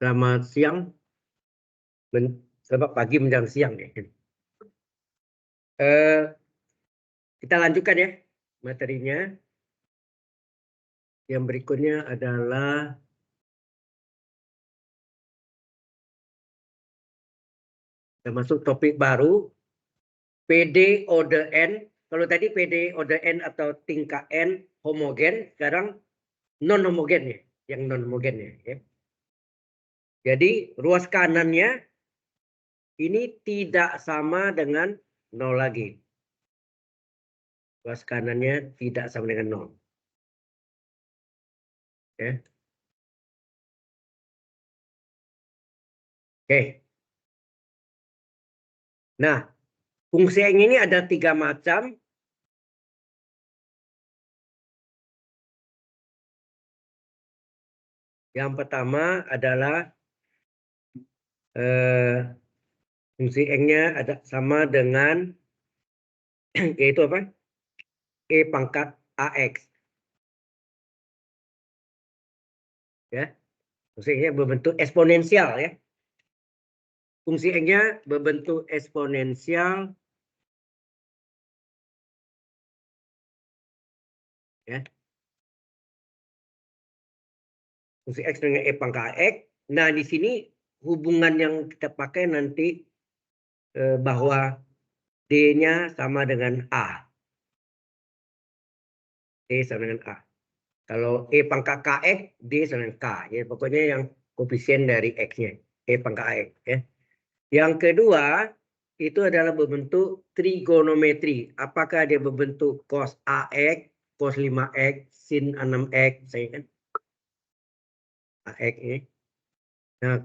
Selamat siang. Selamat pagi menjelang siang ya. Kita lanjutkan ya materinya. Yang berikutnya adalah kita masuk topik baru. PD order N. Kalau tadi PD order N atau tingkat N homogen, sekarang non homogen ya, yang non homogen ya. Jadi ruas kanannya ini tidak sama dengan 0 lagi. Ruas kanannya tidak sama dengan 0. Ya. Oke. Nah, fungsi N ini ada 3 macam. Yang pertama adalah fungsi N-nya ada sama dengan yaitu apa? E pangkat AX. Ya. Fungsi N-nya berbentuk eksponensial ya. Fungsi N-nya berbentuk eksponensial ya. Fungsi X dengan E pangkat AX. Nah, di sini hubungan yang kita pakai nanti bahwa D-nya sama dengan A. D sama dengan A. Kalau E pangkat KX, D sama dengan K. Ya, pokoknya yang koefisien dari X-nya. E pangkat AX. Ya. Yang kedua, itu adalah berbentuk trigonometri. Apakah dia berbentuk cos AX, cos 5X, sin 6X. Saya kan AX ini. Nah,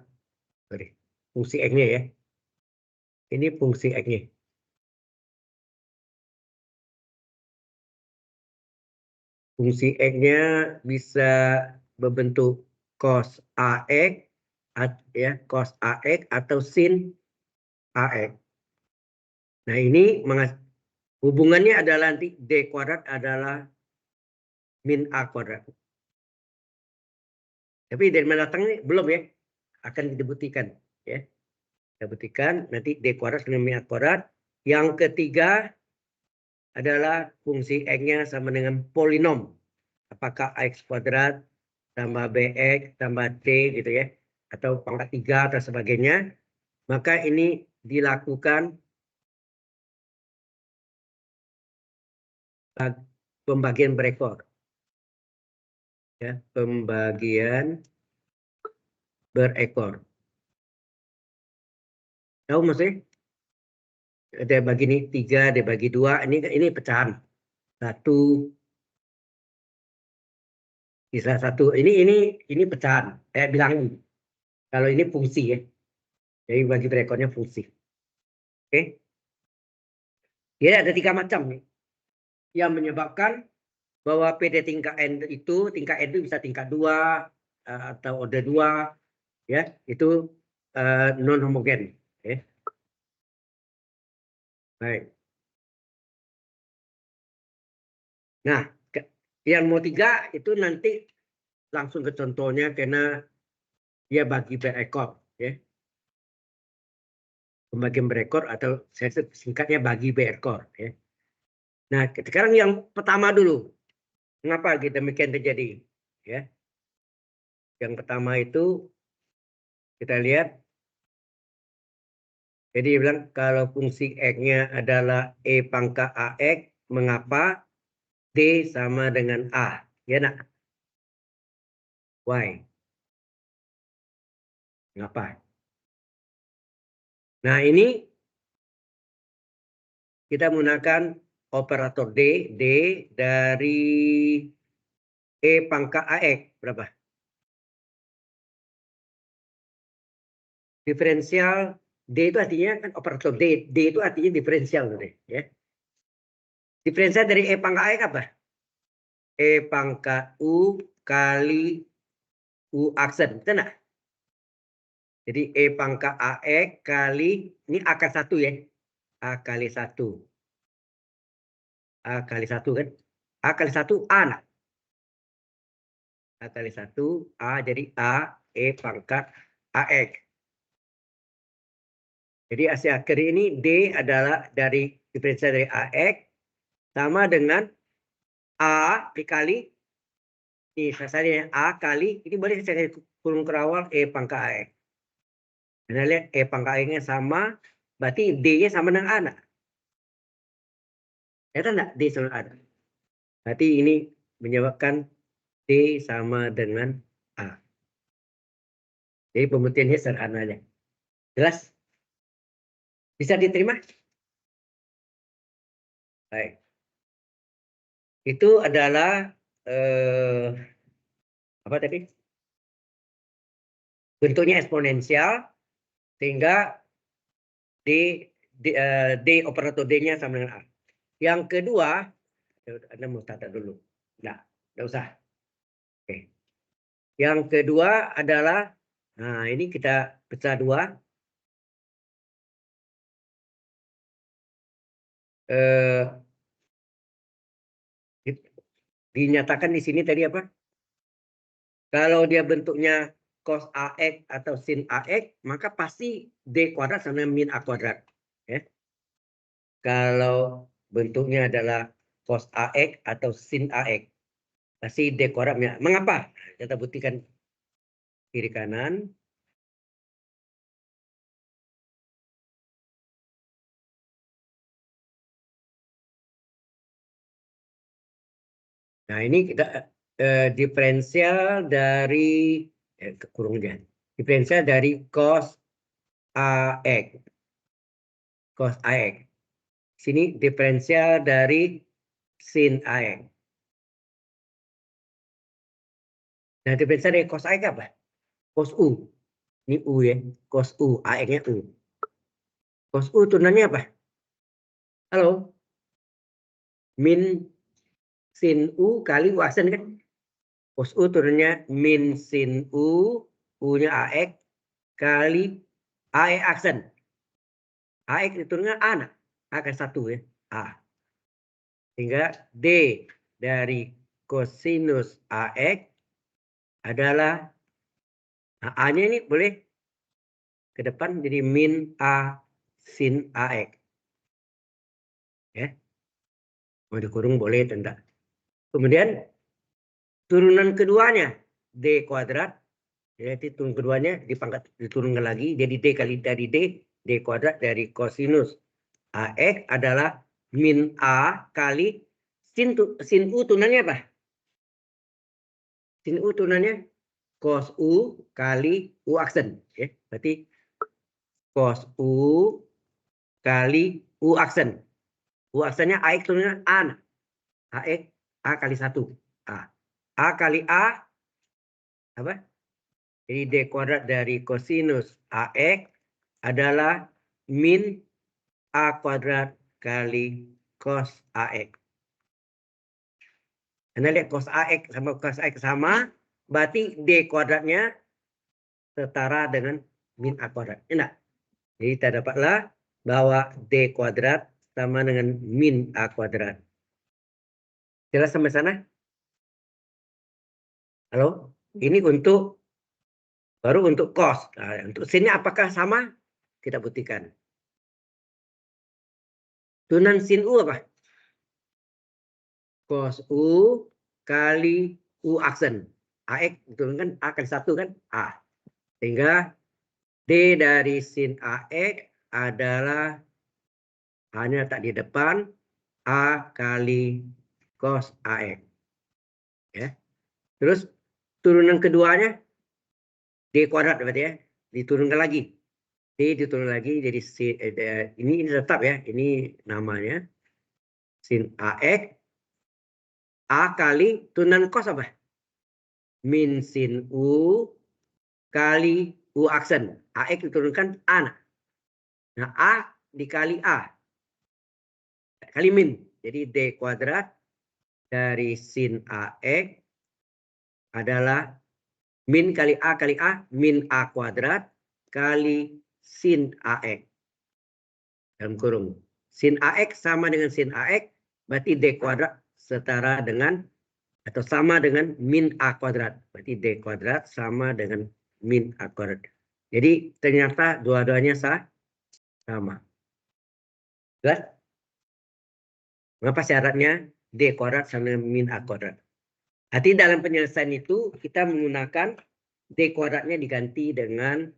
sorry. Fungsi X-nya ya. Ini fungsi X-nya. Fungsi X-nya bisa berbentuk cos AX ya, cos AX atau sin AX. Nah, ini hubungannya adalah nanti D kuadrat adalah min A kuadrat. Tapi dari mana datangnya belum ya, akan dibuktikan ya. Kita buktikan nanti D kuadrat dengan min A kuadrat. Yang ketiga adalah fungsi X-nya sama dengan polinom. Apakah X kuadrat tambah BX tambah C gitu ya, atau pangkat 3 atau sebagainya. Maka ini dilakukan pembagian berekor. Ya, pembagian berekor. Tahu maksudnya? Ada bagi ini 3, ada bagi 2. Ini pecahan. 1, bisa 1. Ini pecahan. Bilangan. Kalau ini fungsi ya. Jadi bagi berekornya fungsi. Oke. Jadi ada 3 macam nih. Yang menyebabkan bahwa PD tingkat N itu bisa tingkat 2 atau order 2 ya, itu non homogen ya. Baik. Nah, yang mau 3 itu nanti langsung ke contohnya karena dia bagi berekor ya. Pembagian berekor atau saya singkatnya bagi berekor ya. Nah, sekarang yang pertama dulu. Mengapa demikian terjadi? Ya. Yang pertama itu kita lihat. Jadi dia bilang kalau fungsi X-nya adalah E pangkat AX, mengapa D sama dengan A? Ya nak? Why? Mengapa? Nah ini kita menggunakan operator D dari E pangkat AX. Berapa? Diferensial D itu artinya kan operator D. D itu artinya diferensial. Ya. Diferensial dari E pangkat AX apa? E pangkat U kali U aksen. Betul nggak? Jadi E pangkat AX kali, ini akar 1 ya. A kali 1. A kali 1 kan. A kali 1 A nah. A kali 1 A jadi A E pangkat AX. Jadi hasil akhir ini D adalah dari diferensial dari AX sama dengan A dikali ini sasarannya A kali ini boleh saya kurung kerawal E pangkat AX. Anda lihat E pangkat AX-nya sama, berarti D-nya sama dengan A. Nah. Lihat enggak D sama A? Berarti ini menyebabkan D sama dengan A. Jadi pembuktiannya sederhana aja. Jelas? Bisa diterima? Baik. Itu adalah apa tadi? Bentuknya eksponensial sehingga D operator D-nya sama dengan A. Yang kedua, Anda mau tata dulu. Nggak usah. Oke. Yang kedua adalah, nah ini kita pecah dua. Dinyatakan di sini tadi apa? Kalau dia bentuknya cos AX atau sin AX, maka pasti D kuadrat sama min A kuadrat. Ya. Kalau bentuknya adalah cos AX atau sin AX, pasti D kuadratnya. Mengapa? Kita buktikan kiri kanan. Nah ini kita diferensial dari kurungnya. Diferensial dari cos AX. Cos AX. Sini diferensial dari sin AX. Nah diferensial dari cos AX apa? Cos U. Ini U ya. Cos U. AX-nya U. Cos U turunannya apa? Halo? Min sin U kali U aksen kan? Cos U turunnya min sin U. U-nya AX kali AX aksen. AX diturunkan A. Nah. A kan 1 ya. A. Sehingga D dari kosinus AX adalah, nah, A-nya ini boleh ke depan jadi min A sin AX. Ya. Mau dikurung boleh tentang. Kemudian turunan keduanya D kuadrat. Jadi turun keduanya diturunkan lagi. Jadi D kali dari D kuadrat dari kosinus AX adalah min A kali sin U turunannya apa? Sin U turunannya cos U kali U aksen. Ya. Berarti cos U kali U aksen. U aksennya AX turunannya A. AX A kali 1. A. A kali A apa? Jadi D kuadrat dari kosinus AX adalah min A kuadrat kali cos AX. Anda lihat cos AX sama cos AX sama, berarti D kuadratnya setara dengan min A kuadrat. Enak. Jadi kita dapatlah bahwa D kuadrat sama dengan min A kuadrat. Jelas sampai sana? Halo? Ini baru untuk cos. Nah, untuk sinnya apakah sama? Kita buktikan. Turunan sin U apa? Cos U kali U aksen. AX diturunkan A kali 1 kan? A. Sehingga D dari sin AX adalah hanya tak di depan A kali cos AX. Ya. Terus turunan keduanya D kuadrat berarti ya. Diturunkan lagi. D diturunkan lagi jadi ini tetap ya. Ini namanya sin AX. A kali turunan cos apa? Min sin U kali U aksen. AX diturunkan A. Nah A dikali A. Kali min. Jadi D kuadrat dari sin AX adalah min kali A kali A. Min A kuadrat kali sin AX. Dalam kurung. Sin AX sama dengan sin AX. Berarti D kuadrat setara dengan atau sama dengan min A kuadrat. Berarti D kuadrat sama dengan min A kuadrat. Jadi ternyata dua-duanya sama. Jelas? Mengapa syaratnya D kuadrat sama min A kuadrat? Arti dalam penyelesaian itu kita menggunakan D kuadratnya diganti dengan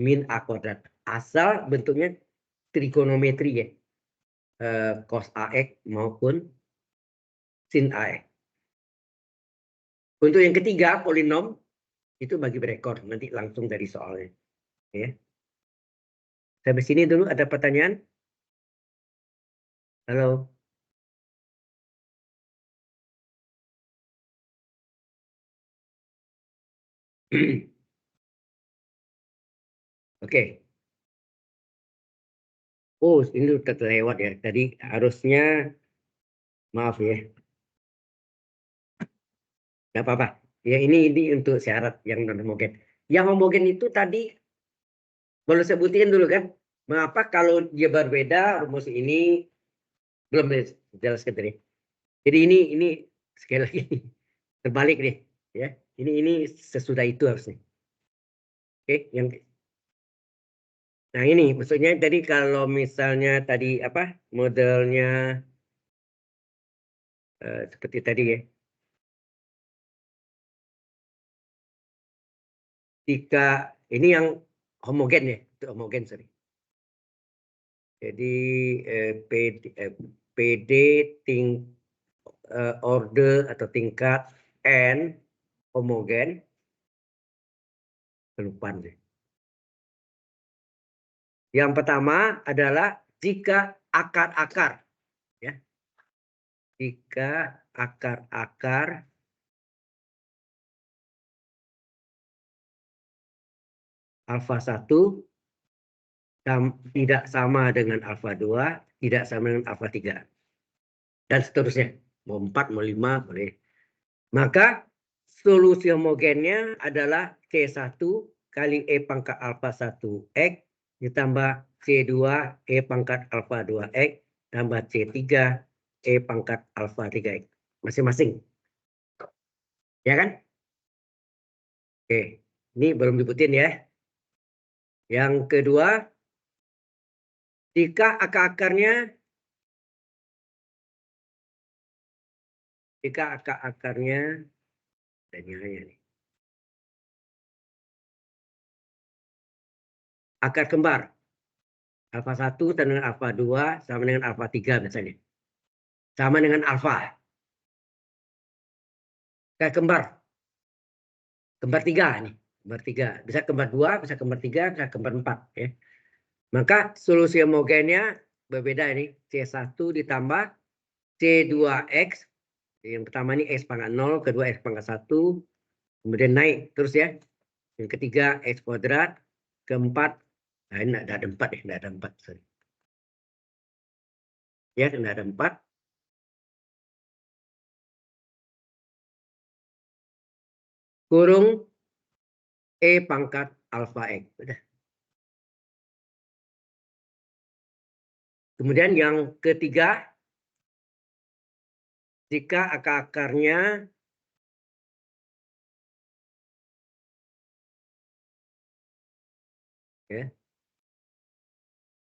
min A kuadrat. Asal bentuknya trigonometri ya. Cos AX maupun sin AX. Untuk yang ketiga, polinom itu bagi berekor. Nanti langsung dari soalnya. Ya. Sampai sini dulu ada pertanyaan? Halo? Oke. Oh, ini udah terlewat ya. Tadi harusnya, maaf ya. Nggak apa-apa. Ya ini untuk syarat yang non homogen. Yang homogen itu tadi boleh sebutin dulu kan. Mengapa kalau dia berbeda rumus ini belum dijelaskan tadi. Jadi ini sekali lagi terbalik nih ya. Ini sesudah itu harusnya. Oke, yang nah ini maksudnya tadi kalau misalnya tadi apa modelnya seperti tadi ya. Jika ini yang homogen ya, itu homogen sorry. Jadi PD order atau tingkat n homogen kelupaan deh. Yang pertama adalah jika akar-akar ya. Jika akar-akar alfa 1 tidak sama dengan alfa 2, tidak sama dengan alfa 3. Dan seterusnya. Mau 4, mau 5, boleh. Maka solusi homogennya adalah C1 kali E pangkat alfa 1X ditambah C2 E pangkat alfa 2X tambah C3 E pangkat alfa 3X. Masing-masing. Ya kan? Oke. Ini belum disebutin ya. Yang kedua, jika akar-akarnya ada nilainya nih. Akar kembar. Alfa 1 sama dengan alfa 2 sama dengan alfa 3 misalnya. Sama dengan alfa. Akar kembar. Kembar 3 nih. Kembar 3. Bisa kembar 2, bisa kembar 3, bisa kembar 4. Ya. Maka solusi homogennya berbeda ini. C1 ditambah C2X. Yang pertama ini X pangkat 0, kedua X pangkat 1. Kemudian naik terus ya. Yang ketiga X kuadrat. Keempat. Nah ini tidak ada 4 ya. Tidak ada 4. Sorry. Ya, tidak ada 4. Kurung E pangkat alfa X. Udah. Kemudian yang ketiga, jika akar-akarnya ya,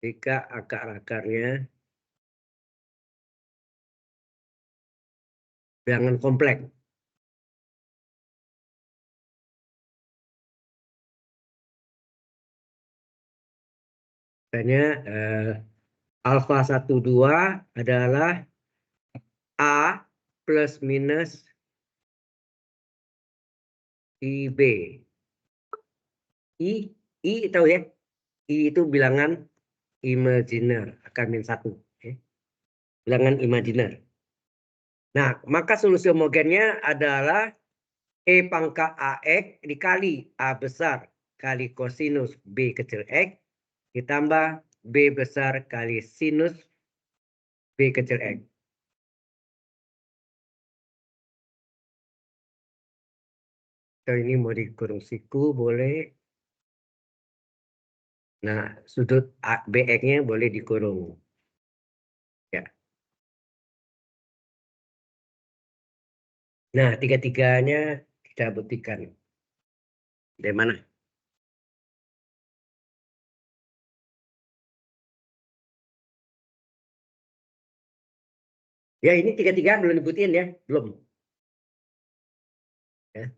jika akar-akarnya bilangan kompleks. Misalnya alfa 12 adalah A plus minus IB. I tahu ya? I itu bilangan imajiner, akar min 1. Ya. Bilangan imajiner. Nah, maka solusi homogennya adalah E pangkat AX dikali A besar kali kosinus B kecil X ditambah B besar kali sinus B kecil X. So, ini mau dikurung siku boleh. Nah, sudut BX-nya boleh dikurung. Ya. Nah, tiga-tiganya kita buktikan. Dari mana? Ya, ini 33 belum dibutin ya, belum. Ya.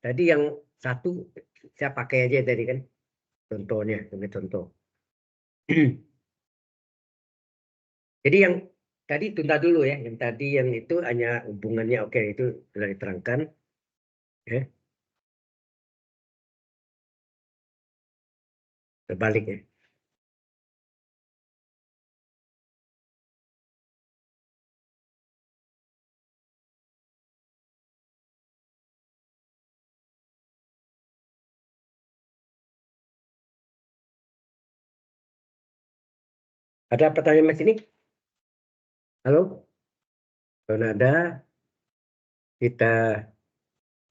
Tadi yang satu saya pakai aja tadi kan, contohnya, sebagai contoh. Jadi yang tadi tunda dulu ya, yang tadi yang itu hanya hubungannya oke, itu sudah diterangkan. Ya, terbalik ya. Ada pertanyaan Mas ini? Halo? Kalau ada, kita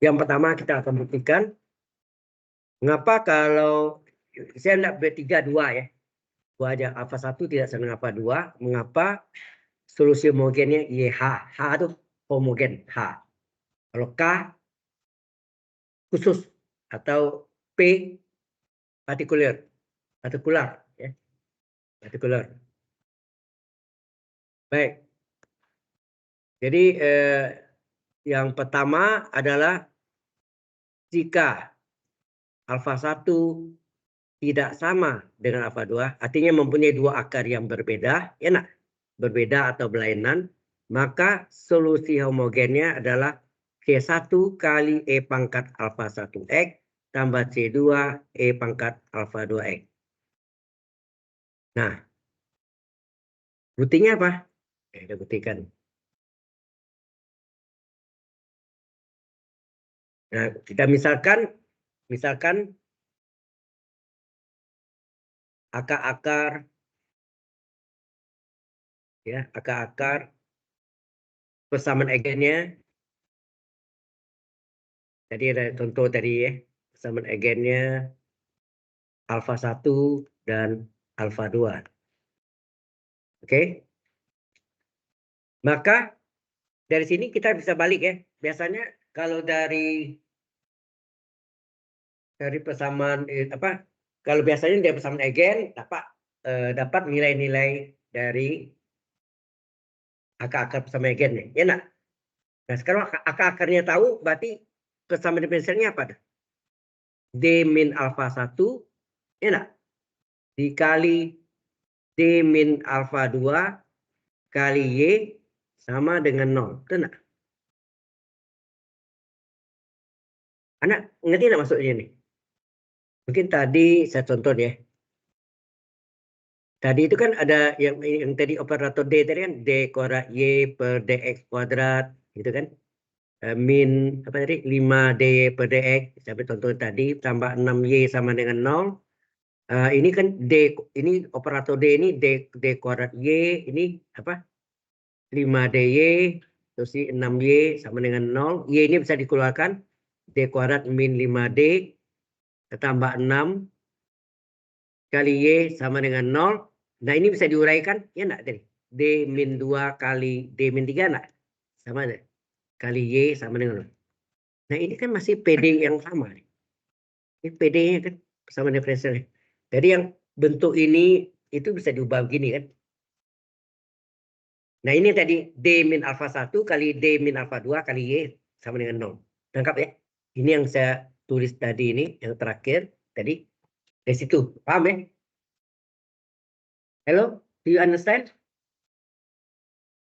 yang pertama kita akan buktikan mengapa kalau saya tidak B3 2 ya. Dua aja alfa 1 tidak sama dengan alfa 2. Mengapa solusi homogennya YH? H itu homogen H. Kalau K khusus atau P partikular. Partikular ya. Partikular. Baik. Jadi yang pertama adalah jika alfa 1 tidak sama dengan alfa 2, artinya mempunyai dua akar yang berbeda, ya nak? Berbeda atau berlainan, maka solusi homogennya adalah C1 kali E pangkat alfa 1X tambah C2 E pangkat alfa 2X. Nah, buktinya apa? Kita buktikan. Nah, kita misalkan akar-akar ya, akar-akar persamaan eigennya. Tadi ada contoh tadi ya, persamaan eigennya alfa 1 dan alfa 2. Oke. Maka dari sini kita bisa balik ya. Biasanya kalau dari persamaan kalau biasanya dari persamaan eigen dapat nilai-nilai dari akar-akar persamaan eigen nih. Ya nak? Nah, sekarang akar-akarnya tahu, berarti persamaan diferensialnya apa? D min alfa 1, ya nak? Dikali D min alfa 2 kali Y sama dengan 0. Betul nggak? Anak ngerti nggak maksudnya nih? Mungkin tadi saya contoh ya. Tadi itu kan ada yang tadi operator D tadi kan, D kuadrat Y per DX kuadrat, gitu kan. Min apa tadi 5D per DX, sampai contoh tadi, tambah 6Y sama dengan 0. Ini kan D, ini operator D ini D kuadrat Y, ini apa? 5DY, terus 6Y sama dengan 0. Y ini bisa dikeluarkan, D kuadrat min 5D tambah 6 kali Y sama dengan 0. Nah, ini bisa diuraikan, ya enggak tadi? D min 2 kali D min 3 enggak? Sama enggak? Kali Y sama dengan 0. Nah, ini kan masih PD yang sama. Ini PD-nya kan sama diferensialnya. Jadi yang bentuk ini itu bisa diubah begini kan. Nah, ini tadi D min alfa 1 kali D min alfa 2 kali Y sama dengan 0. Lengkap ya? Ini yang saya tulis tadi ini, yang terakhir tadi. Dari situ. Paham ya? Hello? Do you understand?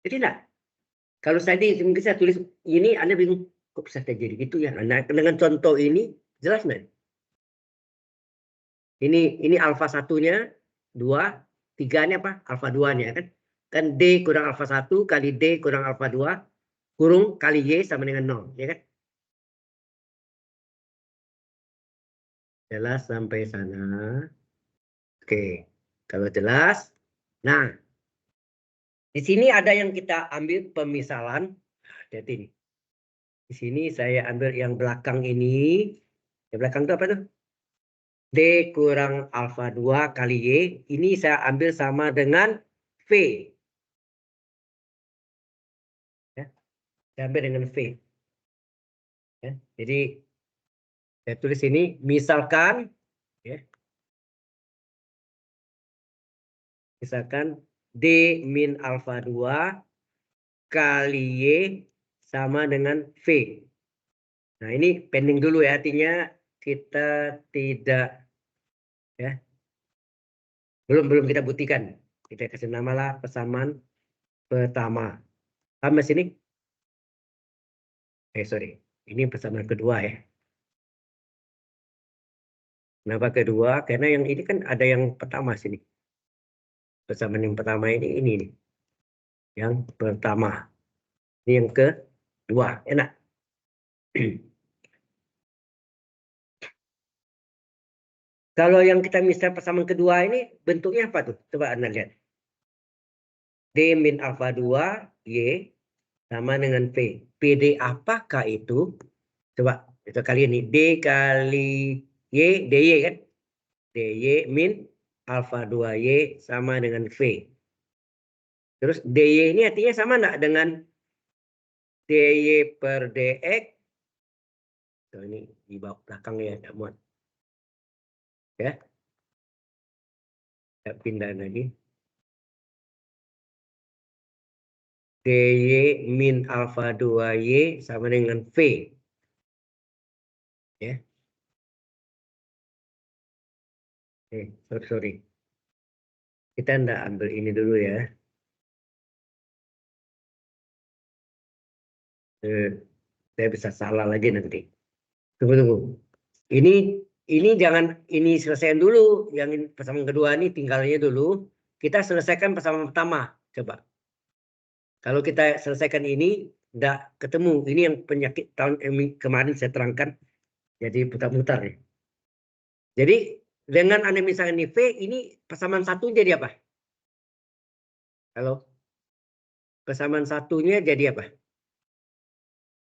Jadi enggak? Kalau tadi mungkin saya tulis ini, Anda bingung, kok bisa terjadi gitu ya? Nah, dengan contoh ini, jelas nggak? Ini alfa satunya, 2, 3-nya apa? Alfa 2-nya kan? Kan D kurang alfa 1 kali D kurang alfa 2 kurung kali Y sama dengan 0. Ya kan? Jelas sampai sana? Oke. Kalau jelas, nah, di sini ada yang kita ambil pemisalan. Jadi ini. Di sini saya ambil yang belakang ini. Yang belakang itu apa tuh? D kurang alfa 2 kali Y. Ini saya ambil sama dengan V. Ya, saya ambil dengan V. Ya, jadi saya tulis ini, misalkan, ya, misalkan D min alfa 2 kali Y sama dengan V. Nah, ini pending dulu ya, artinya kita tidak ya. Belum kita buktikan. Kita kasih namalah persamaan pertama. Sama sini. Sorry. Ini persamaan kedua ya. Kenapa kedua? Karena yang ini kan ada yang pertama sini. Persamaan yang pertama ini nih. Yang pertama. Ini yang kedua. Enak. Kalau yang kita misal persamaan kedua ini bentuknya apa tuh? Coba Anda lihat. D min alfa 2 Y sama dengan P. PD apakah itu? Coba itu kali ini. D kali Y, DY kan? DY min alfa 2 Y sama dengan V. Terus DY ini artinya sama enggak dengan DY per DX? So, ini di bawah belakang ya, tidak muat. Ya, kita pindah lagi. DY min alfa 2Y sama dengan V. Ya. Sorry. Kita tidak ambil ini dulu ya. Saya bisa salah lagi nanti. Tunggu. Ini jangan ini selesaikan dulu. Yang persamaan kedua ini tinggalnya dulu. Kita selesaikan persamaan pertama. Coba. Kalau kita selesaikan ini, tidak ketemu. Ini yang penyakit tahun kemarin saya terangkan. Jadi putar-putar ya. Jadi dengan anda misalnya ini V, ini persamaan satu jadi apa? Halo? Persamaan satunya jadi apa?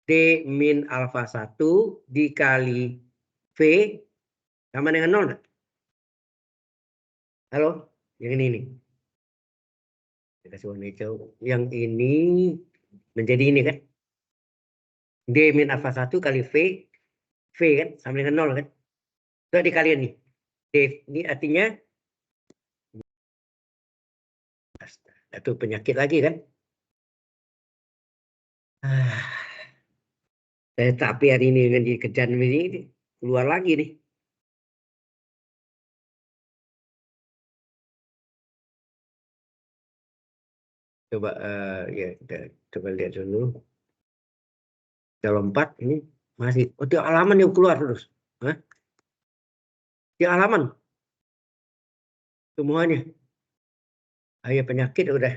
D min alfa 1 dikali V sama dengan 0. Halo? Yang ini nih. Saya kasih warna hijau. Yang ini menjadi ini kan? D min alfa 1 kali V kan? Sama dengan 0 kan? Itu dikalian nih. D ini artinya itu penyakit lagi kan? Tapi hari ini dengan dikejar ini keluar lagi nih. Coba ya kita coba lihat dulu. Kalau 4 ini masih tiap halaman yang keluar terus. Hah? Tiap halaman semuanya. Ayo penyakit udah.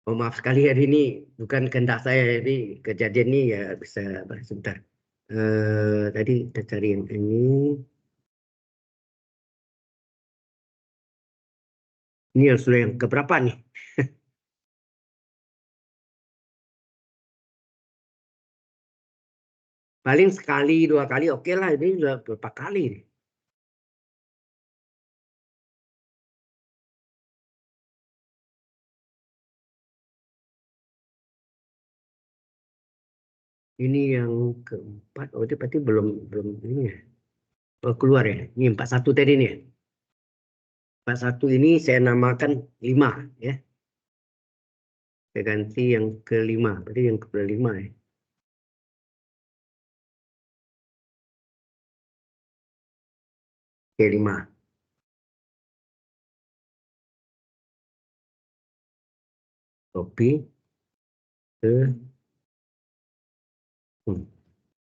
Oh, maaf sekali hari ini bukan kehendak saya, jadi kejadian ini ya bisa sebentar. Tadi kita cari yang ini. Ini sudah yang keberapa nih? Paling sekali dua kali oke lah, ini sudah berapa kali nih? Ini yang keempat. Oh, itu berarti belum ini ya. Oh, keluar ya. Ini 41 tadi nih ya. 41 ini saya namakan 5 ya. Saya ganti yang kelima. Berarti yang kelima ya. Kelima. Copy ke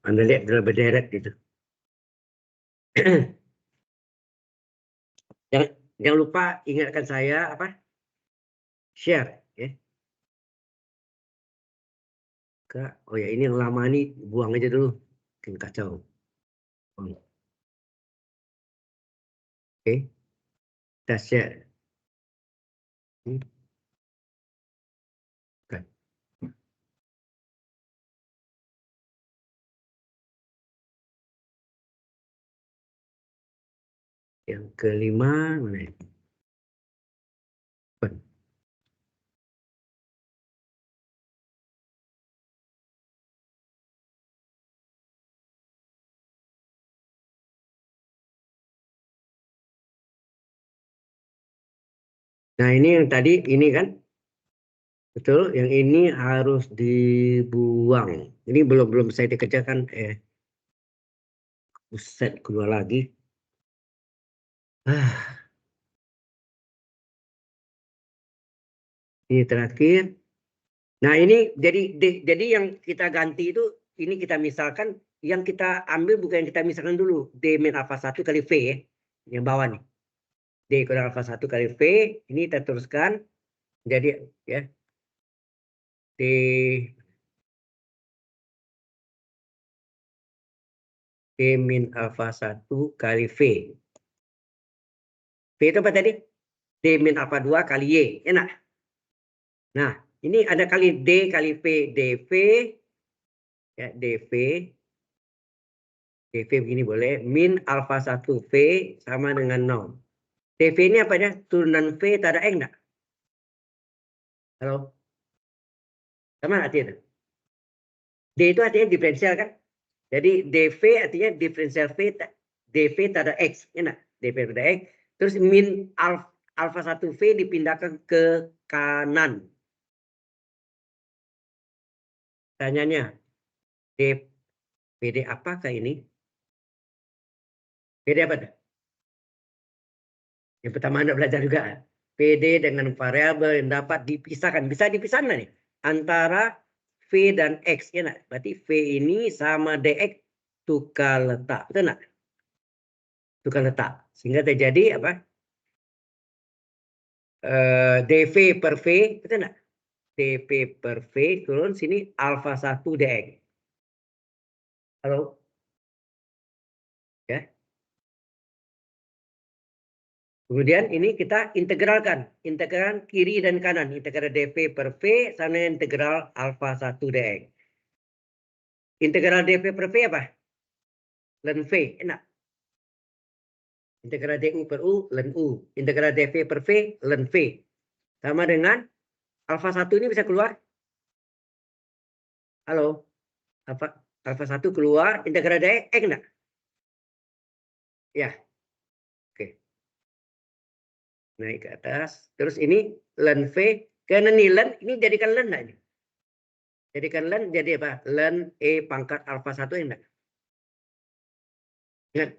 Anda lihat sudah berderet gitu. Jangan lupa ingatkan saya apa? Share ya. Oh ya, ini yang lama nih buang aja dulu. Bikin kacau. Oke, kita share. Oke. Yang kelima mana ya? Nah, ini yang tadi ini kan. Betul, yang ini harus dibuang. Ini belum saya dikerjakan. Buset, keluar lagi. Ini terakhir. Nah, ini jadi yang kita ganti itu, ini kita misalkan, yang kita ambil bukan yang kita misalkan dulu. D min alfa 1 kali V ya. Yang bawah nih. D kurang alfa 1 kali V. Ini kita teruskan. Jadi ya. D min alfa 1 kali V. V itu apa tadi? D min alfa 2 kali Y. Enak. Nah, ini ada kali D kali V. dV. Ya, dV. dV begini boleh. Min alfa 1 V sama dengan 0. dV ini apa ya? Turunan V tak ada X enggak? Halo? Sama artinya? D itu artinya diferensial kan? Jadi dV artinya diferensial V, dV tak ada X. Enak? dV tak ada X. Terus min alfa 1 V dipindahkan ke kanan. Tanyanya, PD apakah ini? PD apa tuh? Yang pertama Anda belajar juga. PD dengan variabel yang dapat dipisahkan. Bisa dipisahkan nih. Antara V dan X. Ya, nak? Berarti V ini sama DX tukar letak. Betul nggak? Tukar letak. Sehingga terjadi apa? DV per V. Betul nggak? DV per V turun sini alfa 1 DX. Halo? Ya. Kemudian ini kita integralkan. Integral kiri dan kanan. Integral dV per V sama integral alfa 1 dx. Integral dV per V apa? Len V. Enak. Integral du per U, len U. Integral dV per V, len V. Sama dengan alfa 1 ini bisa keluar. Halo? Alfa 1 keluar. Integral dx, enggak? Ya. Oke. Naik ke atas. Terus ini len V. Karena ini len, ini jadikan len enggak ini? Jadikan len jadi apa? Len E pangkat alfa 1 enggak?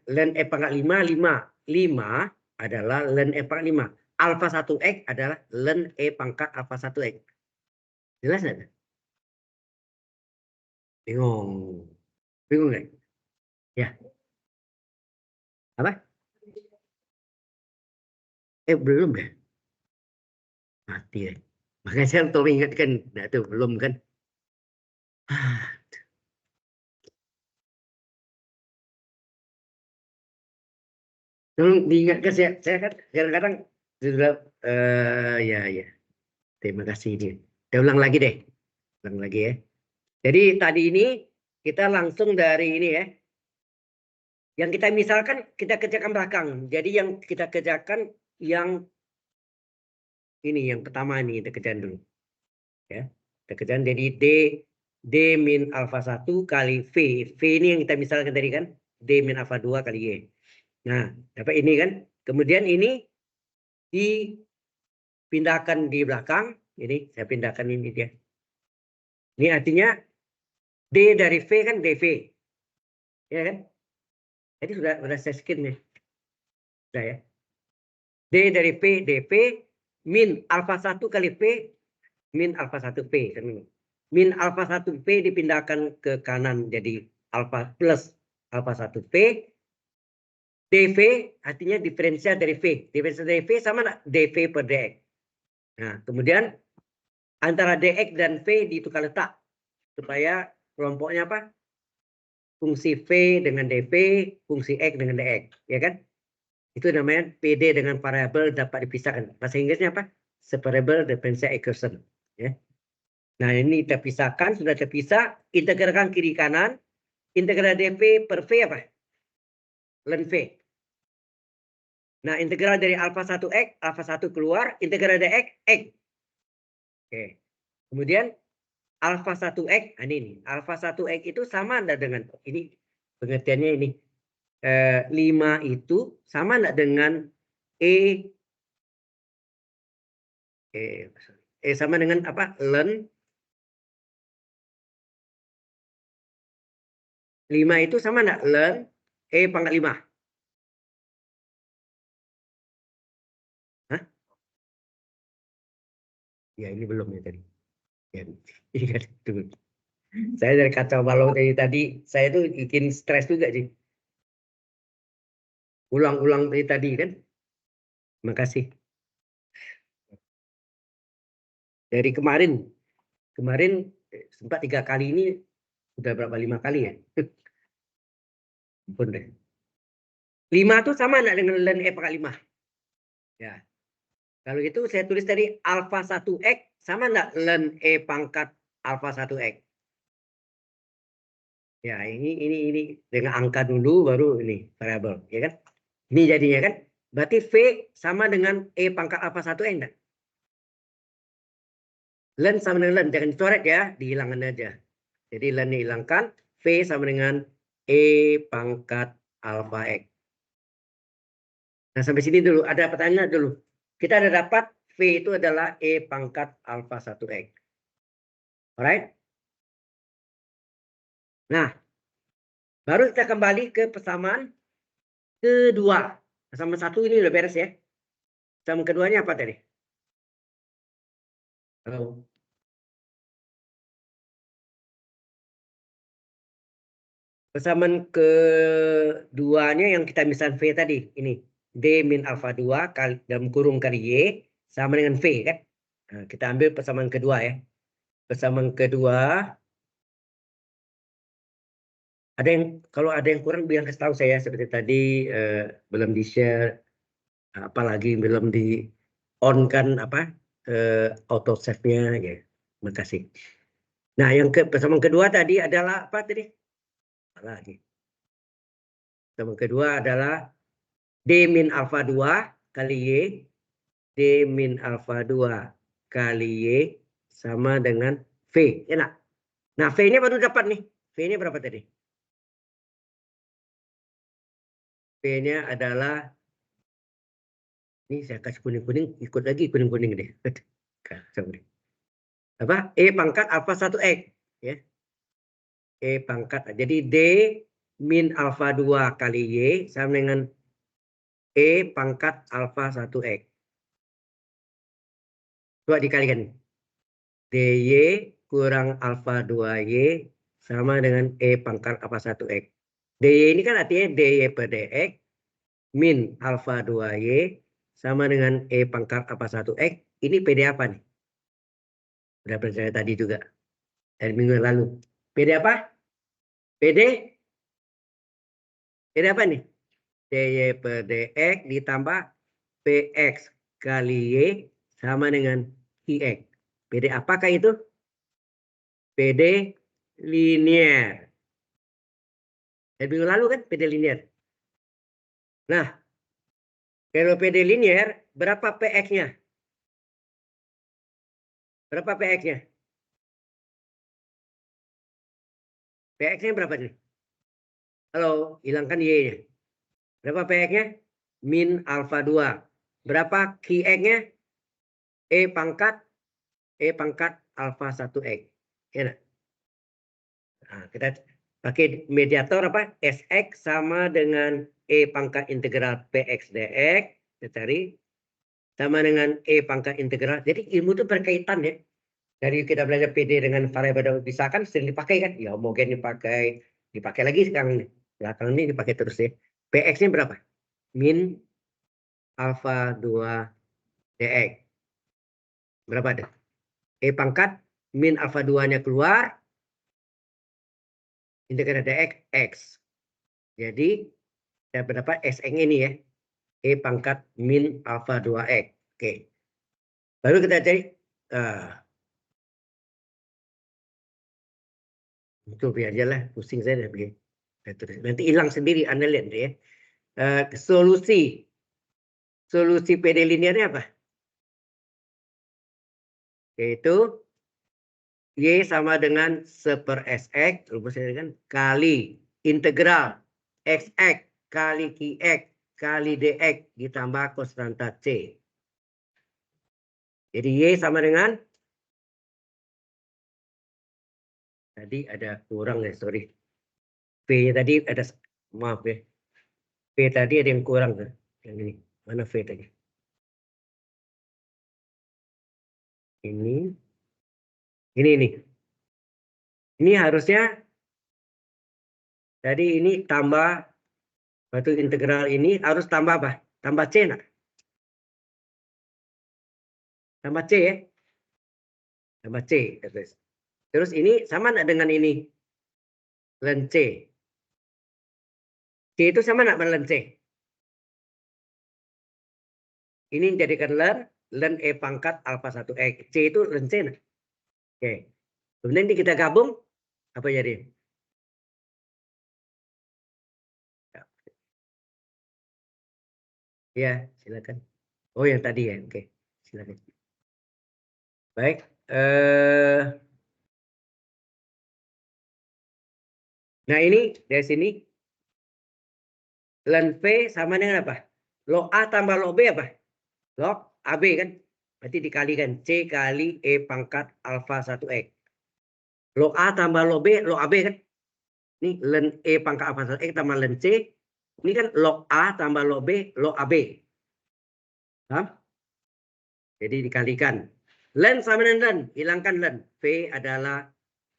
Len E pangkat 5, 5. 5 adalah len E pangkat 5. Alfa 1X adalah len E pangkat alfa 1X. Jelas nggak? Bingung. Bingung nggak? Ya. Apa? Belum ya? Mati ya. Makanya saya untuk ingatkan. Nah, itu belum kan? Tolong diingatkan, saya kan kadang-kadang sudah ya. Terima kasih ini. Saya ulang lagi deh. Ulang lagi ya. Jadi tadi ini kita langsung dari ini ya. Yang kita misalkan kita kerjakan belakang. Jadi yang kita kerjakan yang ini yang pertama ini kita kerjakan dulu. Ya. Kita kerjakan jadi D min alfa 1 kali V. V ini yang kita misalkan tadi kan. D min alfa 2 kali Y. Nah, dapat ini kan. Kemudian ini dipindahkan di belakang. Ini saya pindahkan ini dia. Ini artinya D dari V kan dV. Ya kan? Jadi sudah saya skin nih. Sudah ya. D dari V dV min alfa 1 kali V min alfa 1 V. Min alfa 1 V dipindahkan ke kanan jadi alfa plus alfa 1 V. dV artinya diferensial dari V. Diferensial dari V sama enggak? dV per dx. Nah, kemudian antara dx dan V ditukar letak. Supaya kelompoknya apa? Fungsi V dengan dV, fungsi X dengan dx. Ya kan? Itu namanya PD dengan variabel dapat dipisahkan. Bahasa Inggrisnya apa? Separable differential equation. Ya. Nah, ini kita pisahkan, sudah terpisah. Integralkan kiri kanan. Integral dV per V apa? Len V. Nah, integral dari alfa 1X, alfa 1 keluar. Integral dx, X. Oke. Kemudian alfa 1X, ini. Alfa 1X itu sama enggak dengan, ini pengertiannya ini. 5 itu sama enggak dengan E sama dengan apa? Ln 5 itu sama enggak? Ln pangkat 5. Hah? Ya ini belum ya tadi. Ya, ini kan tunggu. Saya dari kacau balau dari tadi, saya tuh bikin stres juga sih. Ulang-ulang dari tadi kan. Makasih. Dari kemarin sempat 3 kali, ini udah berapa, 5 kali ya? Ampun deh. 5 tuh sama enggak dengan ln pangkat 5? Ya. Kalau gitu saya tulis tadi alfa 1x sama enggak ln pangkat alfa 1x? Ya, ini dengan angka dulu baru ini variabel, ya kan? Ini jadinya kan? Berarti V sama dengan pangkat alfa 1x enggak? Ln sama dengan ln, jangan dicoret ya, dihilangkan aja. Jadi ln dihilangkan, V sama dengan pangkat alfa x. Nah, sampai sini dulu. Ada pertanyaan dulu. Kita ada dapat V itu adalah pangkat alfa 1x. Alright? Nah, baru kita kembali ke persamaan kedua. Persamaan 1 ini udah beres ya. Persamaan keduanya apa tadi? Halo. Persamaan keduanya yang kita misal V tadi. Ini. D min alfa 2 kali, dalam kurung kali Y sama dengan V kan. Nah, kita ambil persamaan kedua ya. Persamaan kedua. Ada yang, kalau ada yang kurang biar kasih tahu saya, seperti tadi belum di share, apalagi belum di on kan apa auto save-nya ya. Makasih. Nah, yang persamaan kedua tadi adalah apa tadi? Lagi. Persamaan kedua adalah D min alfa 2 kali Y. D min alfa 2 kali Y sama dengan V. Enak. Nah, V-nya baru dapat nih. V-nya berapa tadi? V-nya adalah, ini saya kasih kuning-kuning, ikut lagi kuning-kuning deh. Apa? Pangkat alfa 1x. Ya. Pangkat. Jadi D min alfa 2 kali Y sama dengan pangkat alfa 1x. Coba dikalikan. DY kurang alfa 2Y sama dengan pangkat alfa 1x. DY ini kan artinya DY per DX min alfa 2Y sama dengan pangkat alfa 1x. Ini PD apa nih? Udah belajar tadi juga. Dari minggu lalu. PD apa? PD? PD apa nih? DY per DX ditambah PX kali Y sama dengan IX. PD apakah itu? PD linear. Dari minggu lalu kan PD linear. Nah, kalau PD linear, berapa PX-nya? Berapa PX-nya? PX-nya berapa nih? Halo, hilangkan Y-nya. Berapa PX-nya? Min alfa 2. Berapa QX-nya? pangkat alfa 1X. Ya, nah, kita pakai mediator apa? SX sama dengan pangkat integral PX dx. Kita cari. Sama dengan pangkat integral. Jadi ilmu itu berkaitan ya. Dari kita belajar PD dengan variabel bisa kan sering dipakai kan? Ya homogen dipakai lagi sekarang nih. Belakang ini dipakai terus ya. PX-nya berapa? Min alfa 2 dx. Berapa ada? Pangkat min alfa 2-nya keluar. Integral dx x. Jadi saya berdapat Sn ini ya. Pangkat min alfa 2x. Oke. Baru kita cari itu biar aja lah, pusing saya dah begini. Nanti hilang sendiri Anda lihat ya. Solusi PD linearnya apa? Yaitu Y sama dengan 1 SX rumusnya kan kali integral XX kali QX kali DX ditambah konstanta C. Jadi Y sama dengan, tadi ada kurang ya, sorry. V tadi ada, maaf ya. V tadi ada yang kurang kan? Yang ini, mana V tadi? Ini nih. Ini harusnya, jadi ini tambah, batu integral ini harus tambah apa? Tambah C nak? Tambah C ya? Tambah C. Terus ini sama nggak dengan ini? Ln C. C itu sama nggak dengan ln C? Ini jadikan ln E pangkat alfa 1X. C itu ln C nah? Oke. Kemudian ini kita gabung, apa jadi? Ya, silakan. Oh, yang tadi ya. Oke, silakan. Baik. Nah, ini dari sini ln V sama dengan apa? Log A tambah log B apa? Log AB kan? Berarti dikalikan C kali E pangkat alfa 1X. Log A tambah log AB kan? Ini ln E pangkat alfa 1X tambah ln C. Ini kan log A tambah log B, log AB. Paham? Jadi dikalikan. Ln sama dengan ln, hilangkan ln. V adalah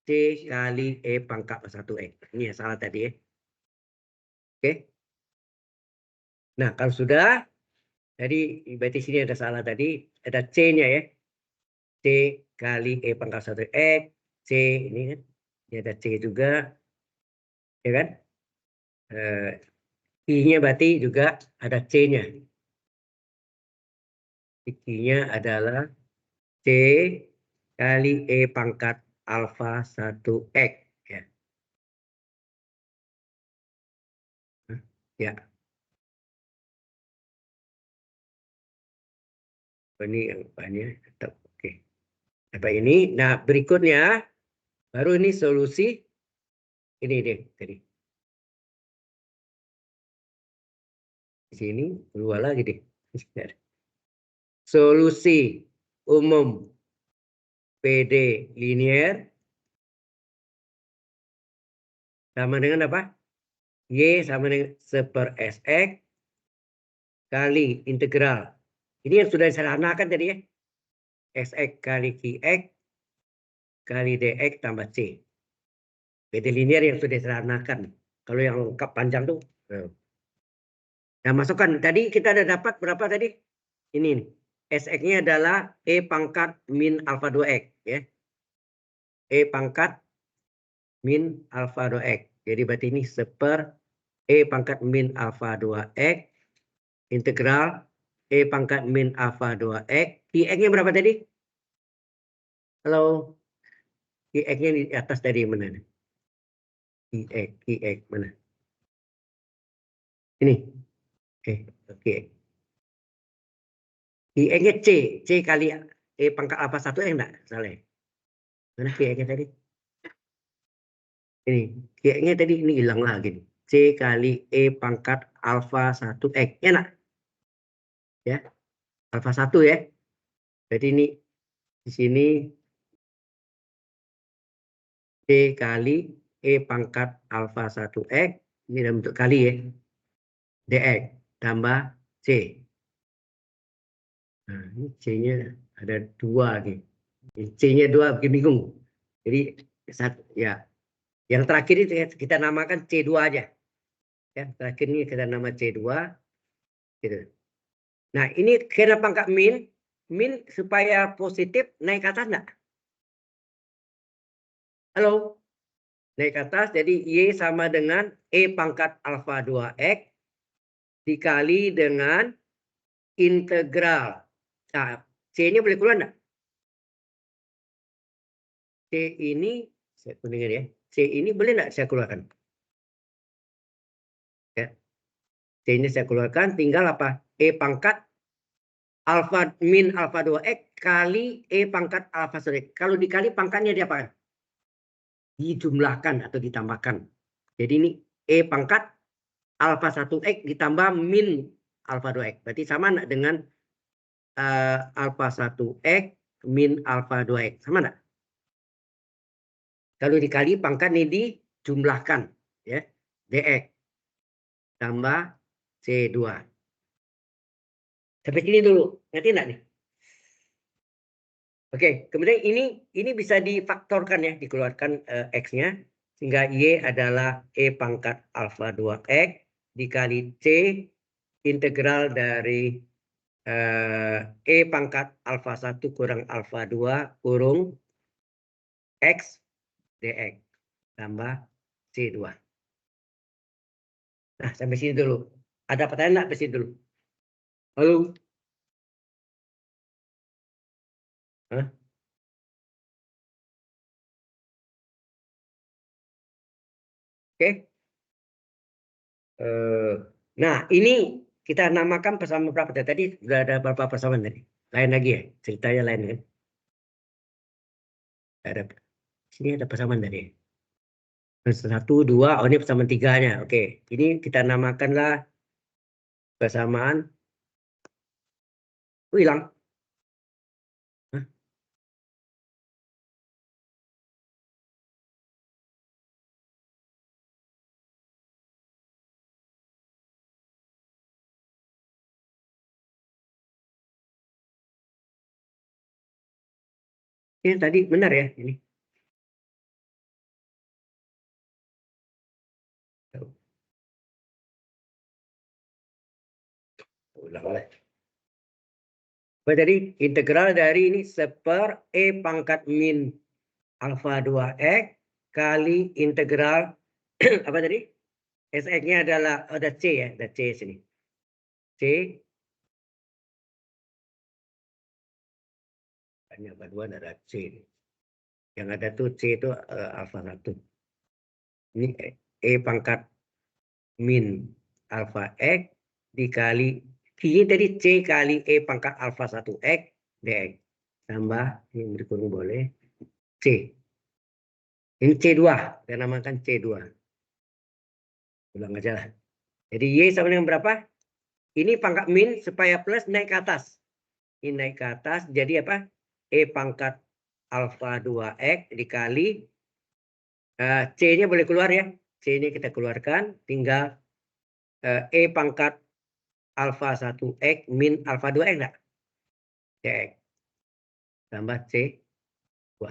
C kali E pangkat 1X. Ini ya salah tadi ya. Oke. Nah, kalau sudah, jadi berarti sini ada salah tadi, ada C-nya ya. C kali E pangkat 1X. C ini kan. Ini ada C juga. Ya kan? I-nya berarti juga ada C-nya. I-nya adalah C kali E pangkat alfa 1X. Ya. Ya. Ini yang banyak. Oke. Apa ini? Nah, berikutnya baru ini solusi. Ini deh tadi. Di sini keluar lagi deh. Solusi umum PD linear sama dengan apa? Y sama dengan 1/Sx kali integral. Ini yang sudah disederhanakan tadi ya. Sx kali Qx kali dx tambah C. PD linear yang sudah disederhanakan. Kalau yang lengkap panjang tuh. Nah, masukkan. Tadi kita ada dapat berapa tadi? Ini nih. Sx-nya adalah E pangkat min alfa 2x. Ya. E pangkat min alfa 2x. Jadi berarti ini 1/E pangkat min alfa 2x. Integral E pangkat min alfa 2x. Qx-nya berapa tadi? Halo. Qx-nya di atas tadi mana? Qx mana? Ini. Oke. Qx-nya C kali E pangkat alfa 1 enggak? Salah. Mana Qx-nya tadi? Ini. Qx-nya tadi ini hilang lagi. C kali E pangkat alfa 1X. Enak. Ya. Alfa 1 ya. Jadi ini di sini C kali E pangkat alfa 1X. Ini dalam bentuk kali ya. Dx tambah C. Nah, ini C-nya ada 2 nih. C-nya 2 bikin bingung. Jadi ya, yang terakhir itu kita namakan C2 aja. Ya, terakhir ini kita nama C2 gitu. Nah, ini kenapa nggak min? Min supaya positif naik ke atas enggak? Halo. Naik ke atas jadi Y sama dengan E pangkat alfa 2X dikali dengan integral. Nah, C-nya boleh keluar enggak? C ini, saya kuningin ya. C ini boleh enggak saya keluarkan? Ya. C-nya saya keluarkan, tinggal apa? E pangkat alfa min alfa 2X kali E pangkat alfa 1X. Kalau dikali pangkatnya diapakan? Dijumlahkan atau ditambahkan. Jadi ini E pangkat alfa 1X ditambah min alfa 2X. Berarti sama dengan alfa 1x min alfa 2x. Sama enggak? Kalau dikali pangkat ini dijumlahkan. Ya, dx tambah C2. Sampai sini dulu. Ngerti enggak nih? Oke, kemudian ini bisa difaktorkan ya, dikeluarkan x-nya. Sehingga Y adalah E pangkat alfa 2x dikali C integral dari E pangkat alfa 1 kurang alfa 2 kurung X dx tambah C2. Nah, sampai sini dulu. Ada pertanyaan enggak sampai sini dulu? Halo? Hah? Oke. Nah, ini kita namakan persamaan berapa tadi? Sudah ada berapa persamaan tadi? Lain lagi ya? Ceritanya lain kan? Ada. Sini ada persamaan tadi. 1, 2, oh ini persamaan 3-nya. Oke, ini kita namakanlah persamaan. Hilang. Hah? Ini tadi benar ya ini. Ulang lagi. Jadi integral dari ini seper E pangkat min alfa 2x kali integral apa tadi? Sx-nya adalah ada C ya, ada C sini. C hanya kedua ada C. Yang ada tuh C itu alfa 1. Ini E pangkat min alfa x dikali ini tadi C kali E pangkat alfa 1x dx tambah ini berkurang boleh C. Ini C2, kita namakan C2. Ulang aja lah. Jadi Y sama dengan berapa? Ini pangkat min supaya plus naik ke atas. Ini naik ke atas jadi apa? E pangkat alfa 2x dikali C-nya boleh keluar ya. C-nya kita keluarkan tinggal E pangkat alfa 1x min alfa 2x enggak? Cx tambah C2.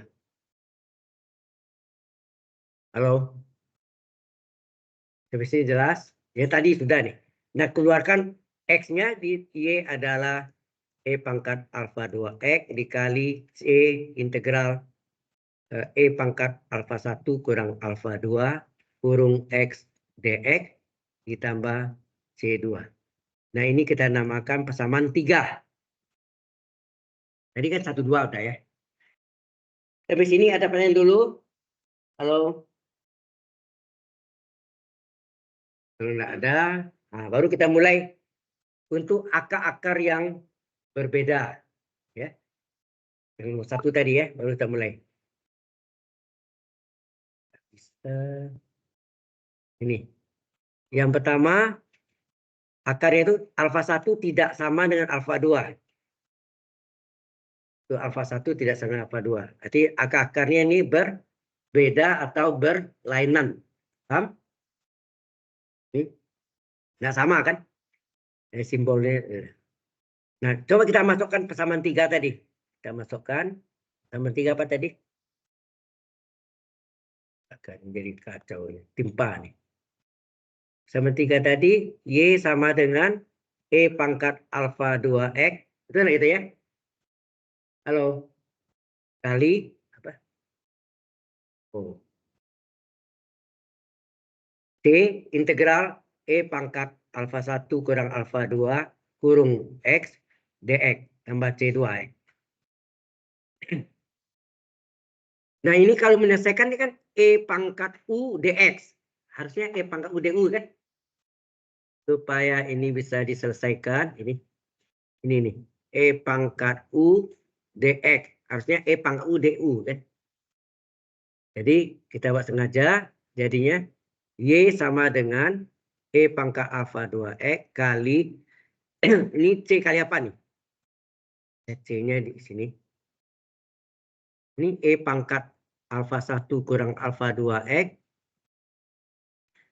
Halo? Sampai sini jelas? Ya tadi sudah nih. Nah, keluarkan X-nya di Y adalah E pangkat alfa 2x dikali C integral E pangkat alfa 1 kurang alfa 2 kurung X dx ditambah C2. Nah, ini kita namakan persamaan 3. Tadi kan 1, 2 udah ya. Sampai sini ada pertanyaan dulu? Halo? Kalau nggak ada, nah, baru kita mulai untuk akar-akar yang berbeda. Ya. Yang nomor 1 tadi ya, baru kita mulai. Ini. Yang pertama, akarnya itu alfa 1 tidak sama dengan alfa 2. Itu alfa 1 tidak sama dengan alfa 2. Berarti akar-akarnya ini berbeda atau berlainan. Paham? Ini. Nggak sama kan? Simbolnya. Nah, coba kita masukkan persamaan 3 tadi. Kita masukkan. Persamaan 3 apa tadi? Akan jadi kacau. Timpa nih. Sama 3 tadi, Y sama dengan E pangkat alfa 2x. Betul nggak itu ya? Halo? Kali apa? Oh. C integral E pangkat alfa 1 kurang alfa 2 kurung X dx tambah C2. Nah, ini kalau menyelesaikan ini kan E pangkat U dx. Harusnya E pangkat U du kan? Supaya ini bisa diselesaikan. Ini nih. E pangkat U dx. Harusnya E pangkat U du kan? Jadi kita buat sengaja. Jadinya Y sama dengan E pangkat alfa 2x kali ini C kali apa nih? C-nya di sini. Ini E pangkat alfa 1 kurang alfa 2X.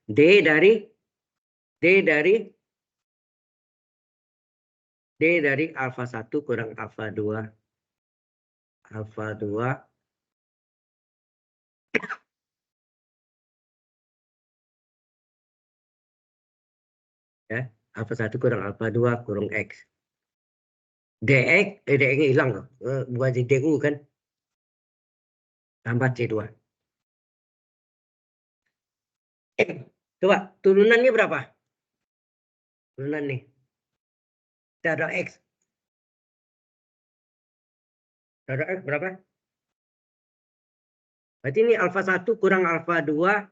D dari alfa 1 kurang alfa 2. Alfa 2. Ya, alfa 1 kurang alfa 2 kurang X. DX-nya hilang loh. Bukan di DU kan. Tambah C2. Coba, turunannya berapa? Turunan nih. Kita ada X. Ada X berapa? Berarti ini alfa 1 kurang alfa 2.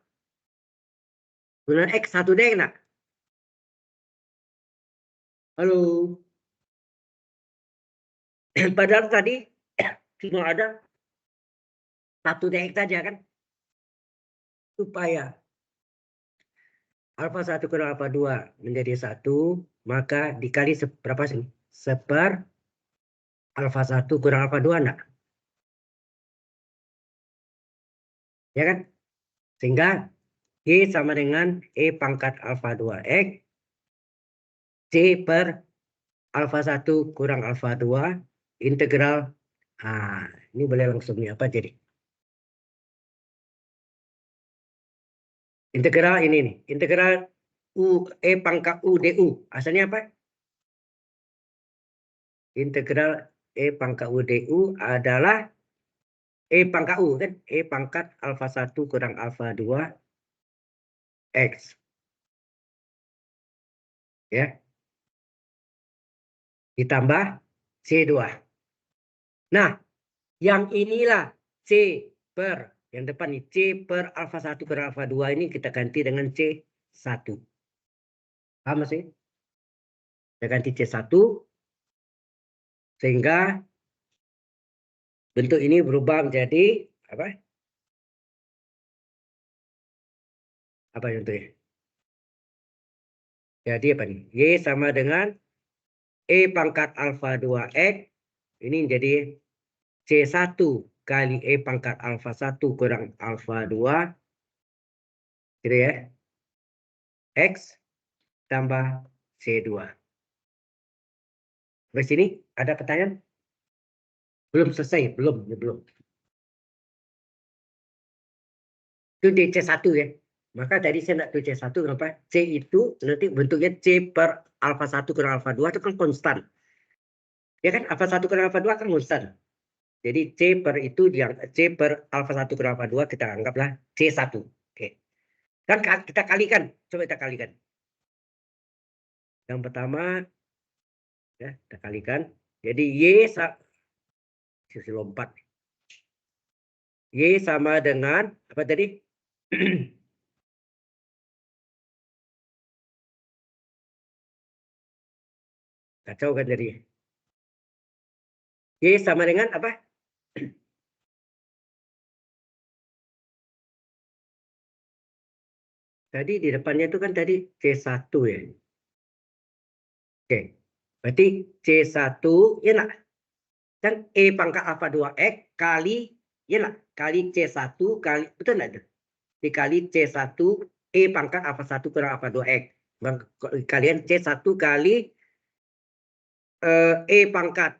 Turunan X 1 deh enggak? Halo. Padahal tadi cuma ada 1 dx saja kan? Supaya alfa 1 kurang alfa 2 menjadi 1, maka dikali berapa sih? Seper alfa 1 kurang alfa 2 enggak? Ya kan? Sehingga Y sama dengan E pangkat alfa 2X C per alfa 1 kurang alfa 2 integral. Ini boleh langsung nih apa jadi? Integral ini nih. Integral U E pangkat U DU. Asalnya apa? Integral E pangkat U DU adalah E pangkat U kan? E pangkat alfa 1 kurang alfa 2 X. Ya. Ditambah C2. Nah, yang inilah C per, yang depan nih, C per alfa 1 kurang alfa 2 ini kita ganti dengan C1. Paham sih? Kita ganti C1. Sehingga bentuk ini berubah menjadi apa? Apa contohnya? Jadi apa nih? Y sama dengan E pangkat alfa 2X. Ini jadi C1 kali E pangkat alfa 1 kurang alfa 2. Gitu ya. X tambah C2. Sampai sini ada pertanyaan? Belum selesai, belum. Itu di C1 ya. Maka tadi saya nak tulis C1 kenapa? C itu nanti bentuknya C per alfa 1 kurang alfa 2 itu kan konstan. Ya kan? Alfa 1 kurang alfa 2 kan konstan. Jadi C per itu yang C per alfa 1 kurang alfa 2 kita anggaplah C1. Oke. Kan kita kalikan. Coba kita kalikan. Yang pertama ya, kita kalikan. Jadi sisi lompat. Y sama dengan apa tadi? Kacau kan jadi. Y sama dengan apa? Tadi di depannya itu kan tadi C1 ya. Oke. Berarti C1 ya nak. Kan E pangkat alfa 2X kali ya nak. Kali C1 kali betul enggak itu? Dikali C1 E pangkat alfa 1 kurang alfa 2X. Kalian C1 kali E pangkat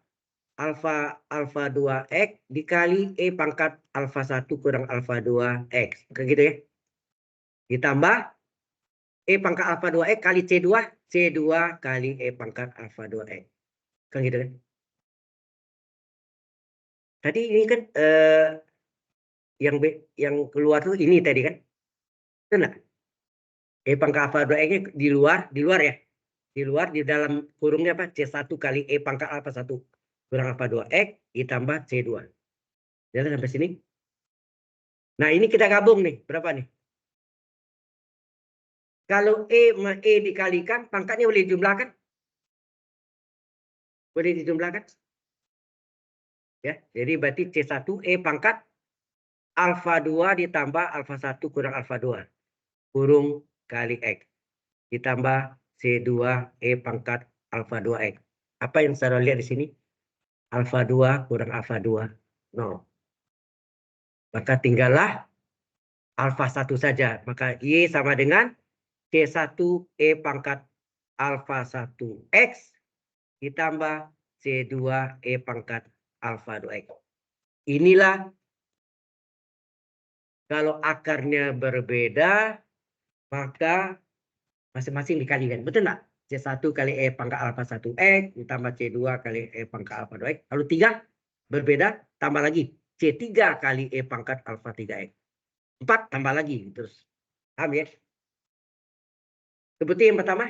alfa 2X dikali E pangkat alfa 1 kurang alfa 2X. Kayak gitu ya. Ditambah E pangkat alfa 2X kali C2 kali E pangkat alfa 2X. Kan gitu kan. Tadi ini kan yang keluar tuh ini tadi kan. Betul nggak? E pangkat alfa 2X di luar ya. Di luar di dalam kurungnya apa? C1 kali E pangkat alfa 1 kurang alfa 2X ditambah C2. Jadi sampai sini. Nah, ini kita gabung nih. Berapa nih? Kalau E sama E dikalikan, pangkatnya boleh dijumlahkan? Boleh dijumlahkan? Ya, jadi berarti C1 E pangkat alfa 2 ditambah alfa 1 kurang alfa 2. Kurung kali X. Ditambah C2 E pangkat alfa 2X. Apa yang saya lihat di sini? alfa 2 kurang alfa 2, 0. Maka tinggallah alfa 1 saja. Maka Y sama dengan C1 E pangkat alfa 1 X ditambah C2 E pangkat alfa 2X. Inilah kalau akarnya berbeda, maka masing-masing dikalikan. Betul nggak? C1 kali E pangkat alfa 1X ditambah C2 kali E pangkat alfa 2X. Lalu 3 berbeda, tambah lagi. C3 kali E pangkat alfa 3X. 4 tambah lagi. Terus. Paham ya? Seperti yang pertama.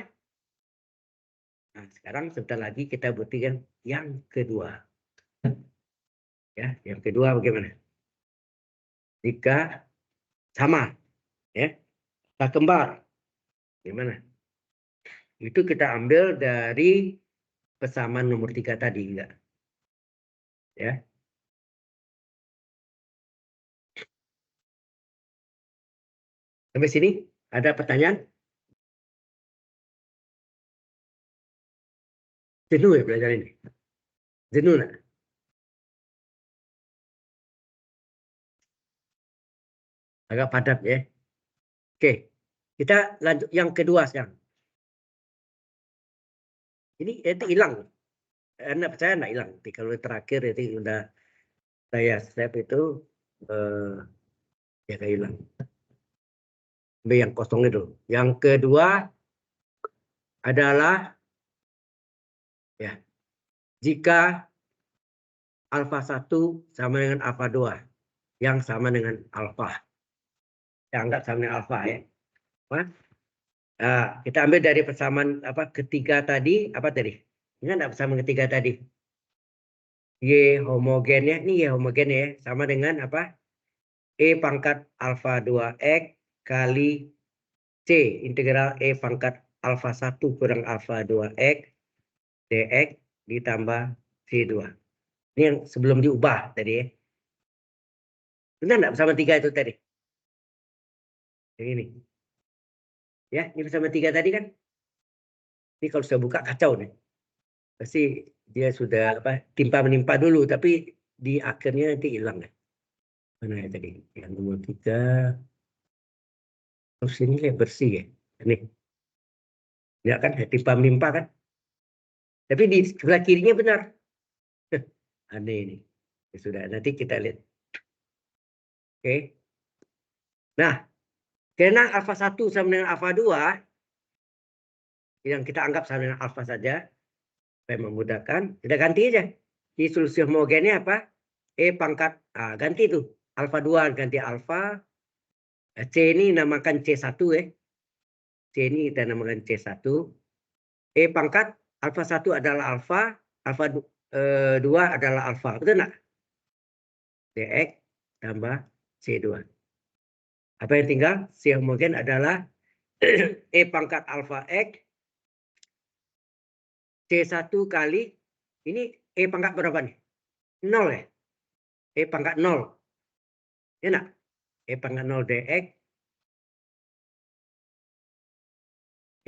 Nah, sekarang sebentar lagi kita buktikan yang kedua. Ya, yang kedua bagaimana? Jika sama, ya, tak kembar, gimana? Itu kita ambil dari persamaan nomor 3 tadi, enggak? Ya. Sampai sini ada pertanyaan? Jenuh ya belajar ini? Jenuh nggak? Agak padat ya. Oke, kita lanjut yang kedua sekarang. Ini itu hilang. Anda percaya nggak hilang? Kalau terakhir itu udah saya step itu ya kayak hilang. B yang kosong itu. Yang kedua adalah ya jika alfa 1 sama dengan alfa 2 yang sama dengan alfa. Yang anggap sama dengan alfa ya. Nah, kita ambil dari persamaan apa ketiga tadi, apa tadi? Ingat enggak persamaan ketiga tadi? Y homogennya, ini Y homogen ya, sama dengan apa? E pangkat alfa 2X kali C integral E pangkat alfa 1 kurang alfa 2X dx ditambah C2. Ini yang sebelum diubah tadi ya. Benar enggak bersama 3 itu tadi? Yang ini. Ya, ini bersama 3 tadi kan? Ini kalau saya buka kacau nih. Pasti dia sudah apa timpa-menimpa dulu, tapi di akhirnya nanti hilang ya. Mana ya tadi? Yang nomor 3. Terus ini kayak bersih ya. Ini. Ya kan, timpa-menimpa kan? Tapi di sebelah kirinya benar. Aneh ini. Ya, sudah, nanti kita lihat. Oke. Nah, karena alfa 1 sama dengan alfa 2, yang kita anggap sama dengan alfa saja, supaya memudahkan, kita ganti aja. Di solusi homogennya apa? E pangkat, ganti itu. Alfa 2 ganti alfa. C ini namakan C1 ya. C ini kita namakan C1. E pangkat alfa 1 adalah alfa, alfa 2 adalah alfa. Betul enggak? Dx tambah C2. Apa yang tinggal? C homogen adalah E pangkat alfa X C1 kali, ini E pangkat berapa nih? 0 ya? E pangkat 0. Ya enggak? E pangkat 0 dx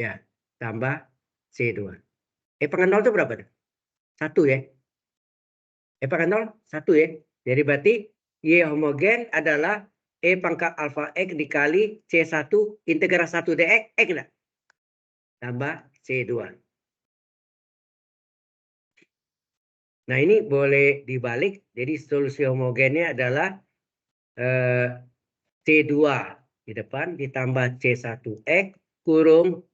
ya tambah C2. E pangkat 0 itu berapa? 1 ya? E pangkat 0, 1 ya? Jadi berarti Y homogen adalah E pangkat alfa X dikali C1 integral 1 dx, X enggak? Tambah C2. Nah ini boleh dibalik, jadi solusi homogennya adalah C2 di depan ditambah C1X kurung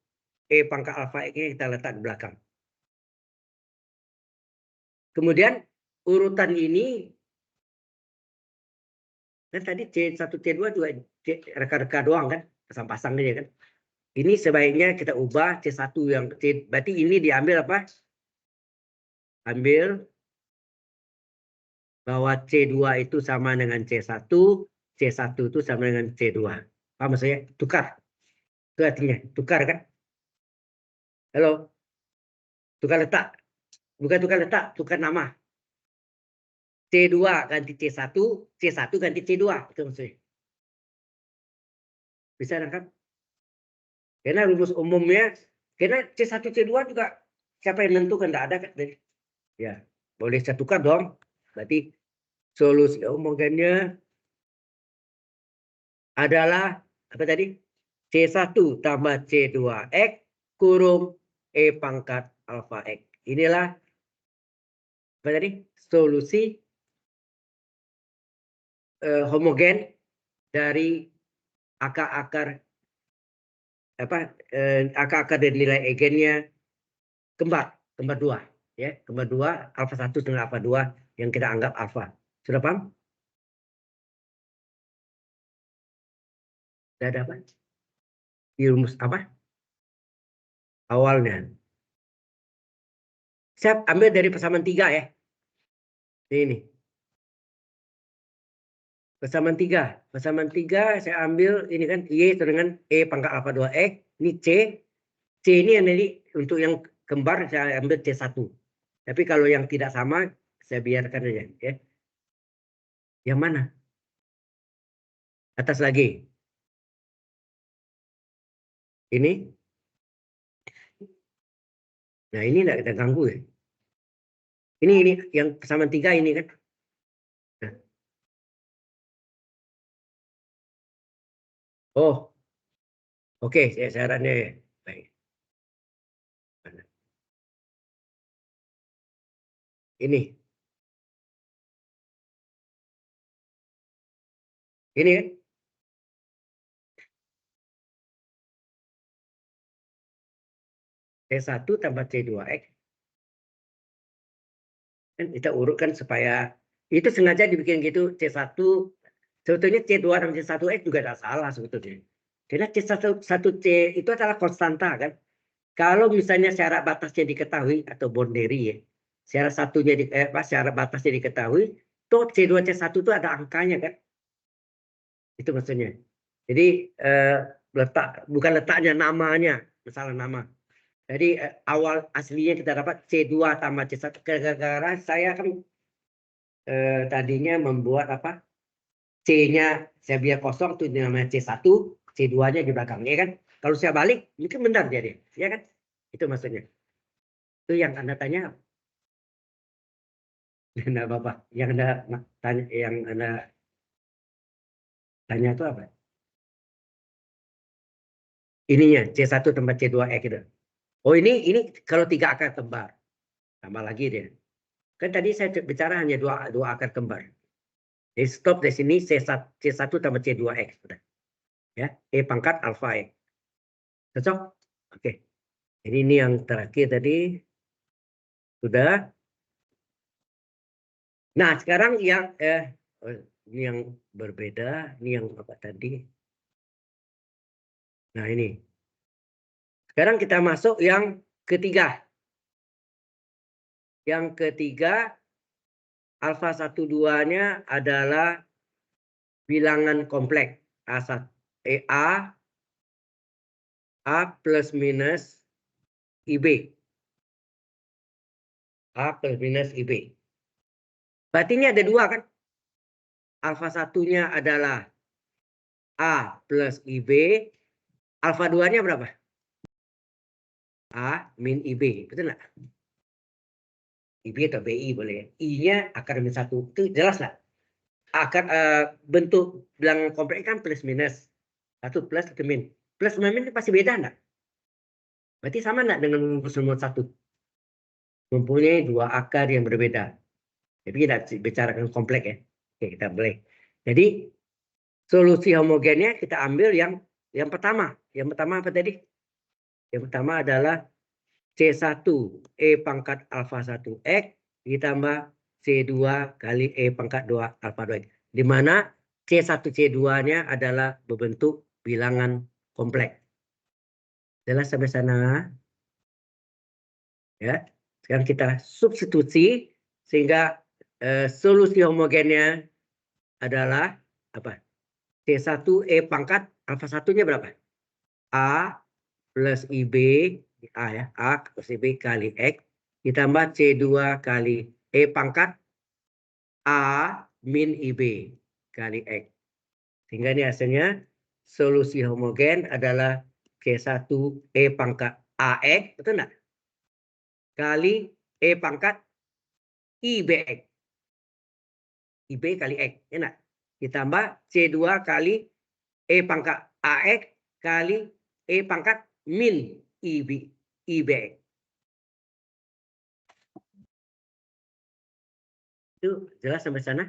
E pangkat alfa X kita letak di belakang. Kemudian urutan ini, kan tadi C1, C2 juga reka-reka doang kan, pasang-pasang aja kan. Ini sebaiknya kita ubah C1 yang C, berarti ini diambil apa? Ambil bahwa C2 itu sama dengan C1, C1 itu sama dengan C2. Apa maksudnya? Tukar. Itu artinya, tukar kan? Halo? Tukar letak. Bukan tukar letak, tukar nama. C2 ganti C1, C1 ganti C2. Itu maksudnya. Bisa nangkap? Karena rumus umumnya, karena C1, C2 juga siapa yang menentukan? Tidak ada kan? Ya, Boleh saya tukar dong. Berarti solusi homogennya adalah apa tadi? C1 tambah C2X kurung E pangkat alfa X. Inilah apa tadi? Solusi homogen dari akar-akar akar-akar dari nilai eigennya kembar 2 ya, kembar 2 alfa 1 dengan alfa 2 yang kita anggap alfa. Sudah paham? Sudah ada apa? Di rumus apa? Awalnya. Saya ambil dari persamaan 3 ya. Ini. Persamaan 3. Persamaan 3 saya ambil ini kan Y dengan E pangkat alfa 2X. Ini C. C ini yang tadi untuk yang kembar saya ambil C1. Tapi kalau yang tidak sama saya biarkan aja ya. Yang mana? Atas lagi. Ini. Nah, ini enggak kita ganggu ya. Ini yang persamaan 3 ini kan. Nah. Oh. Oke, saya sarannya ya. Baik. Ini. Ini kan. C1 tambah C2X. Kan kita urutkan supaya itu sengaja dibikin gitu C1. Sebetulnya C2 dan C1X juga tidak salah sebetulnya. Karena C1C itu adalah konstanta kan. Kalau misalnya syarat batasnya diketahui atau boundary ya. Syarat batasnya diketahui, toh C2 C1 itu ada angkanya kan. Itu maksudnya. Jadi bukan letaknya, namanya, masalah nama. Jadi awal aslinya kita dapat C2 tambah C1. Gara-gara saya kan tadinya membuat apa? C-nya saya biar kosong itu namanya C1, C2-nya di belakangnya kan. Kalau saya balik mungkin benar jadi, ya kan? Itu maksudnya. Itu yang Anda tanya. Enggak apa-apa. Yang Anda tanya itu apa? Ininya C1 tambah C2X gitu. Oh, ini kalau 3 akar kembar. Tambah lagi dia. Kan tadi saya bicara hanya dua akar kembar. Jadi stop di sini C1 tambah C2X. Ya, E pangkat alfa X. Cocok? Oke. Jadi ini yang terakhir tadi. Sudah. Nah, sekarang yang ini yang berbeda. Ini yang apa tadi? Nah, ini. Sekarang kita masuk yang ketiga. Yang ketiga, alfa 1, 2-nya adalah bilangan kompleks. A plus minus IB. A plus minus IB. Berarti ini ada 2 kan? Alfa 1-nya adalah A plus IB. Alfa 2-nya berapa? A min IB. Betul nggak? IB atau BI boleh. I-nya akar min 1. Itu jelas nggak? Akar bentuk bilangan kompleks kan plus minus. 1 plus 1 min. Plus sama min pasti beda nggak? Berarti sama nggak dengan rumus 1? Mempunyai 2 akar yang berbeda. Jadi kita bicarakan kompleks ya. Oke, kita boleh. Jadi solusi homogennya kita ambil yang pertama. Yang pertama apa tadi? Yang pertama adalah C1 E pangkat alfa 1X ditambah C2 kali E pangkat 2 alfa 2X. Di mana C1 C2-nya adalah berbentuk bilangan kompleks. Jelas sampai sana? Ya. Sekarang kita substitusi sehingga solusi homogennya adalah apa? C1 E pangkat alfa 1-nya berapa? A plus IB, A ya, A plus IB kali X ditambah C2 kali E pangkat A min IB kali X. Sehingga ini hasilnya solusi homogen adalah C1 E pangkat AX, betul enggak? Kali E pangkat IBX. IB kali X, enak. Ditambah C2 kali E pangkat AX kali E pangkat min IBX. Itu jelas sampai sana?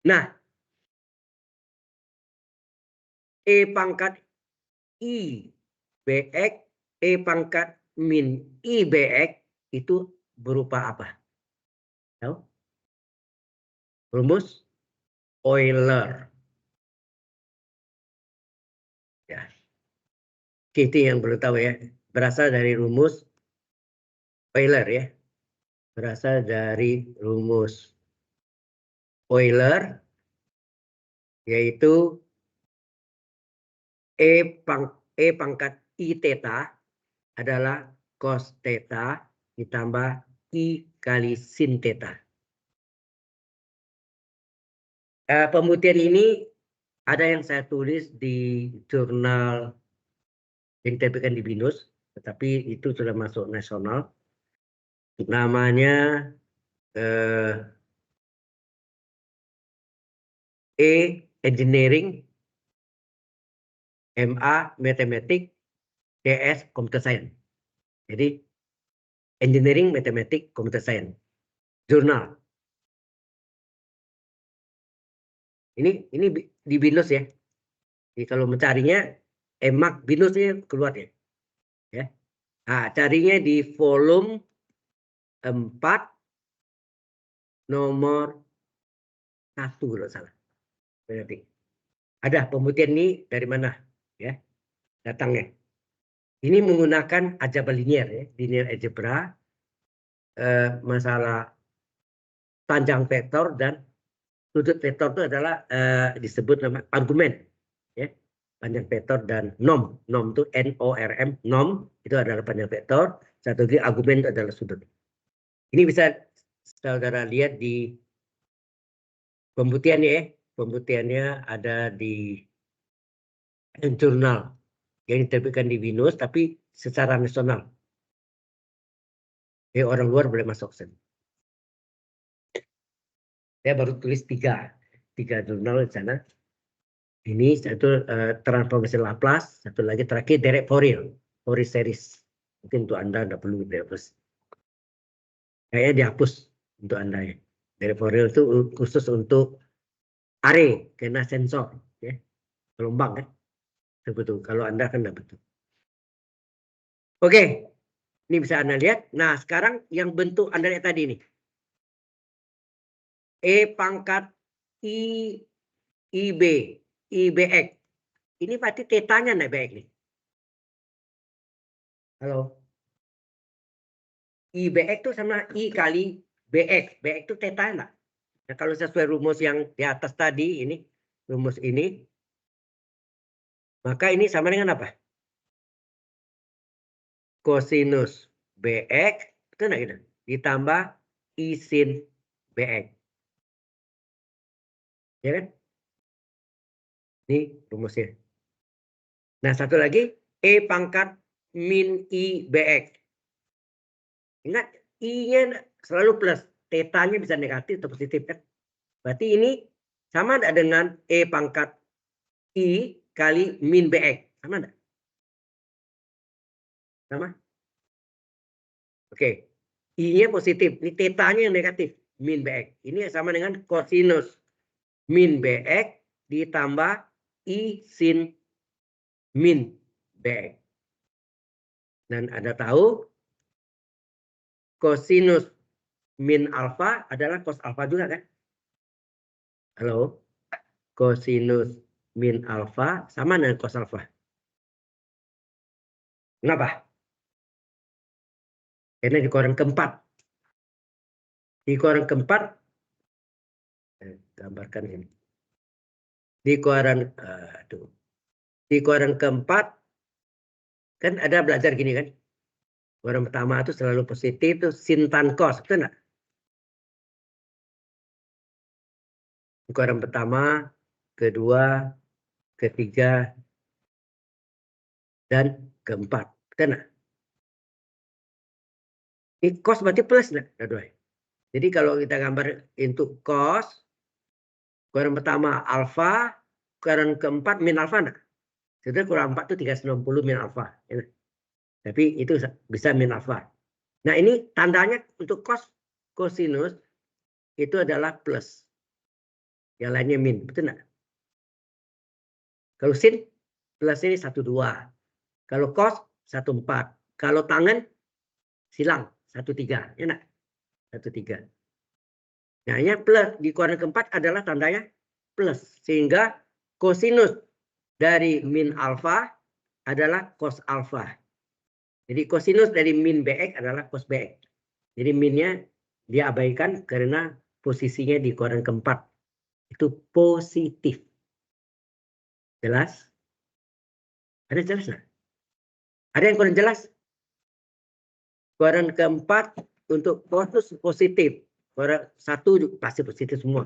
Nah, E pangkat IBX, E pangkat min IBX itu berupa apa? Tahu? Rumus Euler. Ya. Itu yang perlu tahu ya. Berasal dari rumus Euler ya. Berasal dari rumus Euler yaitu E pangkat I theta adalah cos theta ditambah I kali sin theta. Pembuktian ini ada yang saya tulis di jurnal yang diterbitkan di BINUS, tetapi itu sudah masuk nasional. Namanya E Engineering, MA Matematik, DS Computer Science. Jadi Engineering, Matematik, Computer Science. Jurnal. Ini di BINUS ya. Jadi kalau mencarinya emak BINUSnya keluar ya. Ya. Nah, carinya di volume 4 nomor 1 kalau salah. Berarti ada pembuktian ini dari mana ya datangnya. Ini menggunakan aljabar linear ya, linear algebra, masalah panjang vektor dan sudut vektor itu adalah disebut nama argumen ya. Panjang vektor dan norm itu NORM, norm itu adalah panjang vektor, satu lagi argumen itu adalah sudut. Ini bisa saudara lihat di pembuktiannya ya. Pembuktiannya ada di jurnal yang diterbitkan di BINUS tapi secara nasional. Orang luar boleh masuk sini. Saya baru tulis tiga jurnal di sana. Ini satu transformasi Laplace, satu lagi terakhir direct Fourier series. Mungkin untuk Anda tidak perlu dihapus. Kayaknya dihapus untuk Anda ya. Direct Fourier itu khusus untuk array, karena sensor, ya. Gelombang kan. Betul. Kalau Anda kan tidak betul. Oke, ini bisa Anda lihat. Nah, sekarang yang bentuk Anda lihat tadi ini. E pangkat IBX. Ini pasti tetanya naik baik nih. Halo. IBX itu sama I kali BX. BX itu teta enggak? Nah, kalau sesuai rumus yang di atas tadi, ini rumus ini, maka ini sama dengan apa? Kosinus BX, itu enggak gitu? Ditambah I sin BX. Ya kan? Ini rumusnya. Nah, satu lagi, E pangkat min I BX. Ingat, I-nya selalu plus. Tetanya bisa negatif atau positif kan? Berarti ini sama enggak dengan E pangkat I kali min BX. Sama enggak? Sama? Oke. I-nya positif. Ini tetanya yang negatif. Min BX. Ini sama dengan kosinus min BX ditambah I sin min BX. Dan Anda tahu kosinus min alfa adalah cos alfa juga kan? Halo? Kosinus min alfa sama dengan cos alfa. Kenapa? Karena di koran keempat. Di koran keempat, gambarkan ini. Di koran keempat, kan ada belajar gini kan. Koran pertama itu selalu positif, itu sin tan cos, betul enggak? Di koran pertama, kedua, ketiga, dan keempat. Betul enggak? Ini cos berarti plus enggak? Jadi kalau kita gambar untuk cos, kuadran pertama alfa, kuadran keempat min alfa enggak? Sebenarnya kuadran 4 itu 390 min alfa. Ya. Tapi itu bisa min alfa. Nah ini tandanya untuk cos cosinus itu adalah plus. Yang lainnya min, betul enggak? Kalau sin plus ini 1, 2. Kalau cos 1, 4. Kalau tangen silang 1, 3. Ya enggak? 1, 3. Nah ini plus di kuadran keempat adalah tandanya plus. Sehingga cosinus dari min alfa adalah cos alfa. Jadi cosinus dari min bx adalah cos bx. Jadi minnya dia abaikan karena posisinya di kuadran keempat. Itu positif. Jelas? Ada jelas nggak? Ada yang kurang jelas? Kuadran keempat untuk cosinus positif. Kuadran 1 pasti positif semua.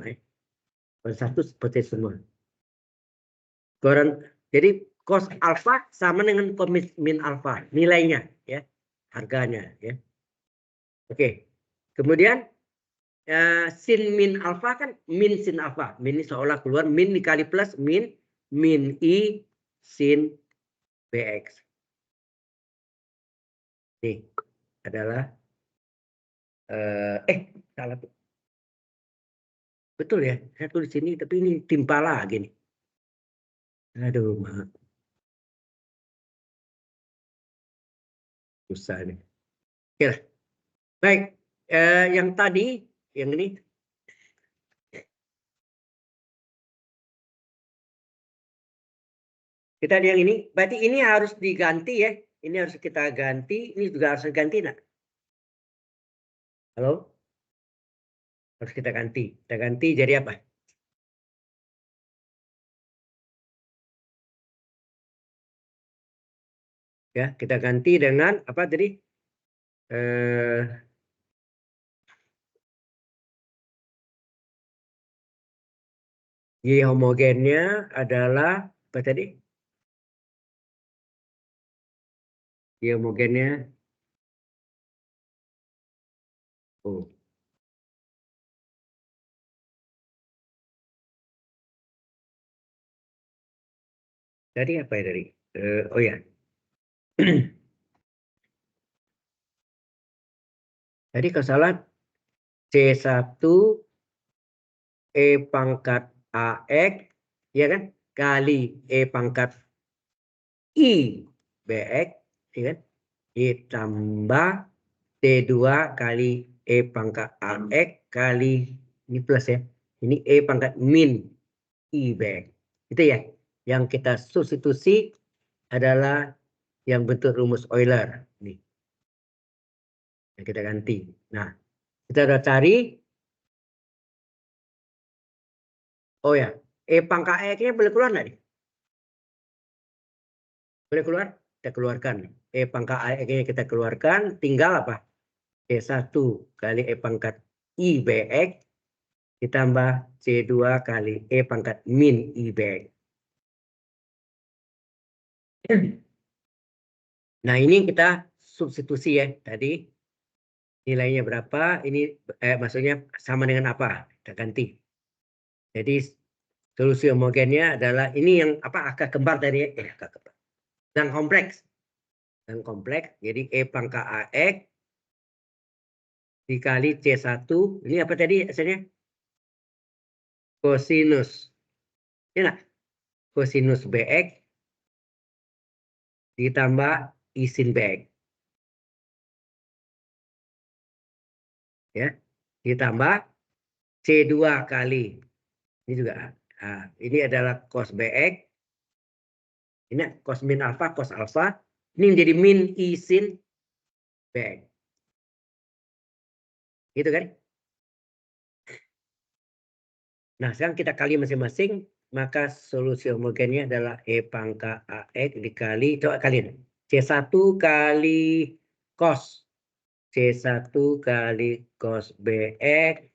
Kuadran 1 positif semua. Jadi cos alfa sama dengan min alfa. Nilainya. Ya, harganya. Ya. Oke. Kemudian sin min alfa kan min sin alfa. Min ini seolah keluar min dikali plus min i sin bx. Ini adalah salah tuh. Betul ya, saya tulis sini tapi ini timpala gini. Aduh, maaf. Susah nih. Oke lah. Baik, yang tadi, yang ini. Kita lihat yang ini, berarti ini harus diganti ya. Ini harus kita ganti, ini juga harus diganti nak. Halo? Harus kita ganti. Kita ganti jadi apa? Ya, kita ganti dengan apa tadi? Y homogennya adalah apa tadi? Y homogennya. Oh. Tadi apa ya tadi? Oh ya. Tadi kalau salah C1 E pangkat AX, ya kan? Kali E pangkat I BX, ya kan? Ditambah T2 kali E pangkat AX kali, ini plus ya. Ini E pangkat min I BX. Itu ya. Yang kita substitusi adalah yang bentuk rumus Euler. Nih. Yang kita ganti. Nah, kita udah cari. Oh ya, E pangkat AX-nya boleh keluar nggak nih? Boleh keluar? Kita keluarkan. E pangkat AX-nya kita keluarkan. Tinggal apa? C1 kali E pangkat I BX ditambah C2 kali E pangkat min I BX. Nah ini kita substitusi ya. Tadi nilainya berapa? Ini maksudnya sama dengan apa? Kita ganti. Jadi solusi homogennya adalah ini yang apa? Akar kembar tadi ya. Akar kembar. Dan kompleks. Dan kompleks. Jadi E pangkat AX dikali C1. Ini apa tadi hasilnya? Cosinus. Ya nah? Cosinus BX ditambah I sin BX. Ya. Ditambah C2 kali. Ini juga. Nah, ini adalah cos BX. Ini cos min alfa, cos alfa. Ini menjadi min I sin BX. Gitu kan? Nah, sekarang kita kali masing-masing. Maka solusi homogennya adalah E pangkat AX dikali, coba kaliin. C1 kali cos. C1 kali cos BX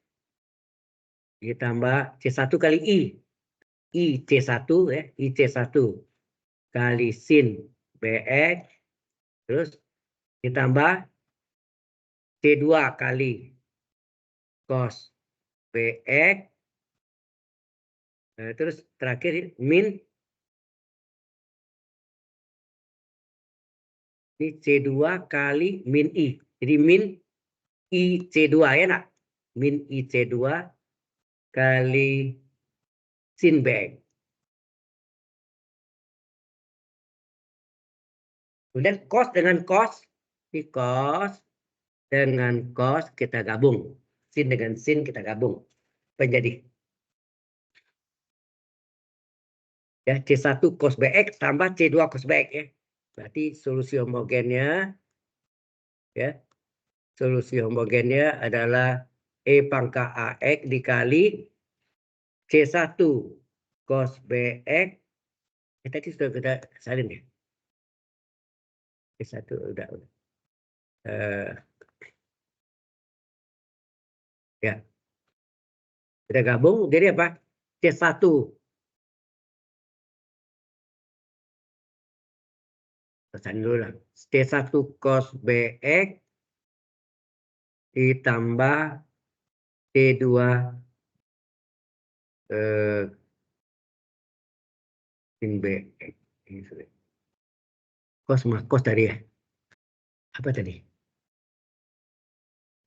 ditambah C1 kali I. I C1 ya, I C1 kali sin BX terus ditambah C2 kali cos BX. Nah, terus terakhir min ini C2 kali min I. Jadi min I C2 ya nak? Min I C2 kali sin BX. Kemudian cos dengan cos. Ini cos dengan cos kita gabung. Sin dengan sin kita gabung. Apa yang jadi? Ya, C1 cos BX tambah C2 cos BX ya. Berarti solusi homogennya ya. Solusi homogennya adalah E pangkat AX dikali C1 cos BX. Tadi sudah kita salin ya. C1 udah. Ya. Kita gabung jadi apa? C1 pesan dulu lah. C1 cos BX ditambah C2 sin BX. Cos tadi ya. Apa tadi?